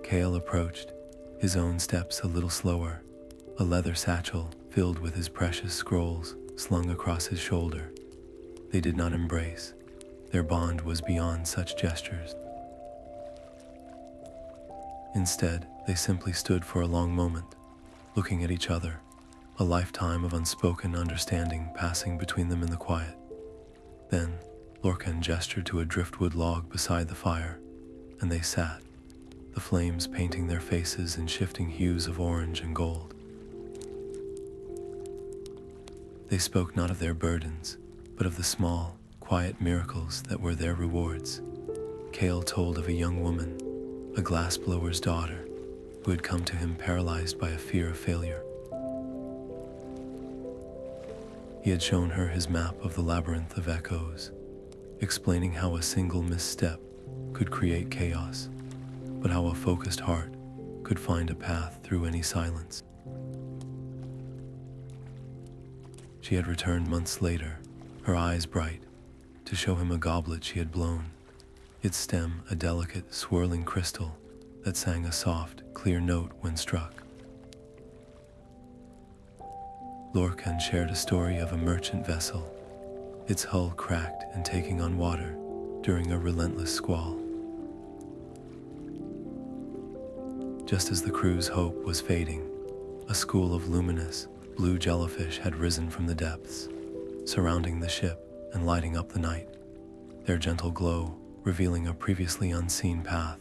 Kael approached, his own steps a little slower, a leather satchel filled with his precious scrolls slung across his shoulder. They did not embrace. Their bond was beyond such gestures. Instead, they simply stood for a long moment, looking at each other, a lifetime of unspoken understanding passing between them in the quiet. Then, Lorcan gestured to a driftwood log beside the fire, and they sat, the flames painting their faces in shifting hues of orange and gold. They spoke not of their burdens, but of the small, quiet miracles that were their rewards. Kael told of a young woman, a glassblower's daughter, who had come to him paralyzed by a fear of failure. He had shown her his map of the labyrinth of echoes, explaining how a single misstep could create chaos, but how a focused heart could find a path through any silence. She had returned months later, her eyes bright, to show him a goblet she had blown, its stem a delicate, swirling crystal that sang a soft, clear note when struck. Lorcan shared a story of a merchant vessel, its hull cracked and taking on water during a relentless squall. Just as the crew's hope was fading, a school of luminous, blue jellyfish had risen from the depths, surrounding the ship and lighting up the night, their gentle glow revealing a previously unseen path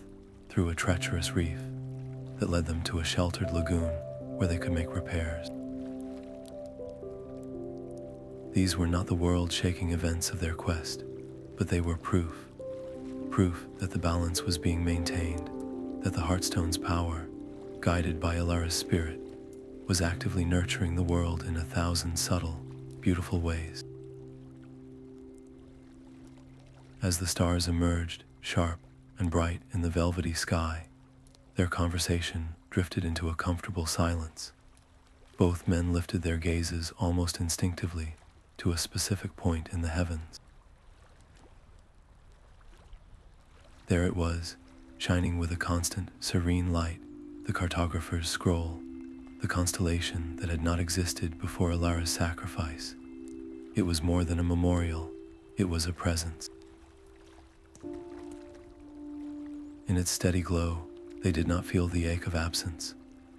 through a treacherous reef that led them to a sheltered lagoon where they could make repairs. These were not the world-shaking events of their quest, but they were proof that the balance was being maintained, that the Heartstone's power, guided by Elara's spirit, was actively nurturing the world in 1,000 subtle, beautiful ways. As the stars emerged, sharp and bright in the velvety sky, their conversation drifted into a comfortable silence. Both men lifted their gazes almost instinctively to a specific point in the heavens. There it was, shining with a constant, serene light, the Cartographer's scroll, the constellation that had not existed before Elara's sacrifice. It was more than a memorial, it was a presence. In its steady glow, they did not feel the ache of absence,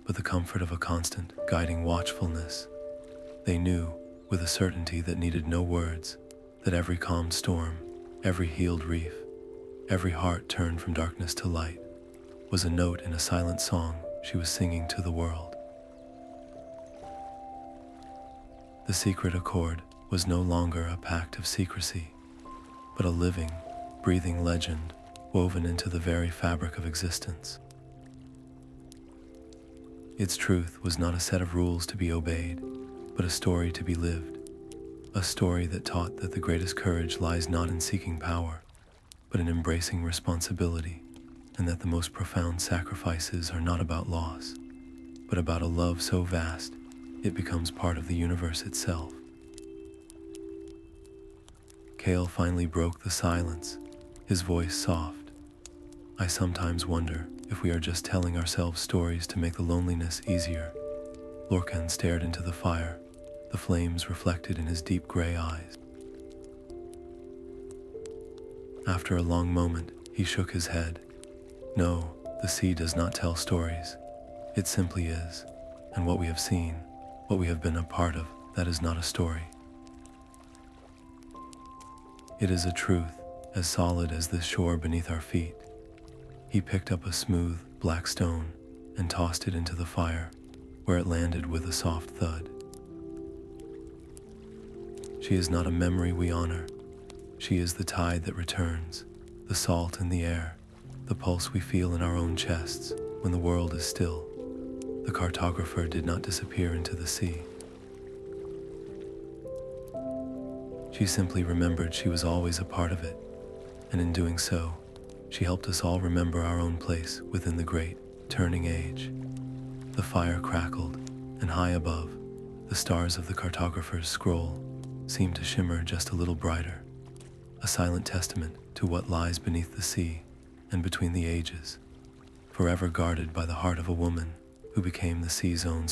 but the comfort of a constant, guiding watchfulness. They knew, with a certainty that needed no words, that every calmed storm, every healed reef, every heart turned from darkness to light, was a note in a silent song she was singing to the world. The Secret Accord was no longer a pact of secrecy, but a living, breathing legend woven into the very fabric of existence. Its truth was not a set of rules to be obeyed, but a story to be lived, a story that taught that the greatest courage lies not in seeking power, but in embracing responsibility, and that the most profound sacrifices are not about loss, but about a love so vast it becomes part of the universe itself. Kael finally broke the silence, his voice soft. I sometimes wonder if we are just telling ourselves stories to make the loneliness easier. Lorcan stared into the fire, the flames reflected in his deep gray eyes. After a long moment, he shook his head. No, the sea does not tell stories. It simply is, and what we have seen, what we have been a part of, that is not a story. It is a truth as solid as this shore beneath our feet. He picked up a smooth, black stone and tossed it into the fire, where it landed with a soft thud. She is not a memory we honor. She is the tide that returns, the salt in the air, the pulse we feel in our own chests when the world is still. The cartographer did not disappear into the sea. She simply remembered she was always a part of it, and in doing so, she helped us all remember our own place within the great turning age. The fire crackled, and high above, the stars of the cartographer's scroll seemed to shimmer just a little brighter, a silent testament to what lies beneath the sea and between the ages, forever guarded by the heart of a woman who became the sea's own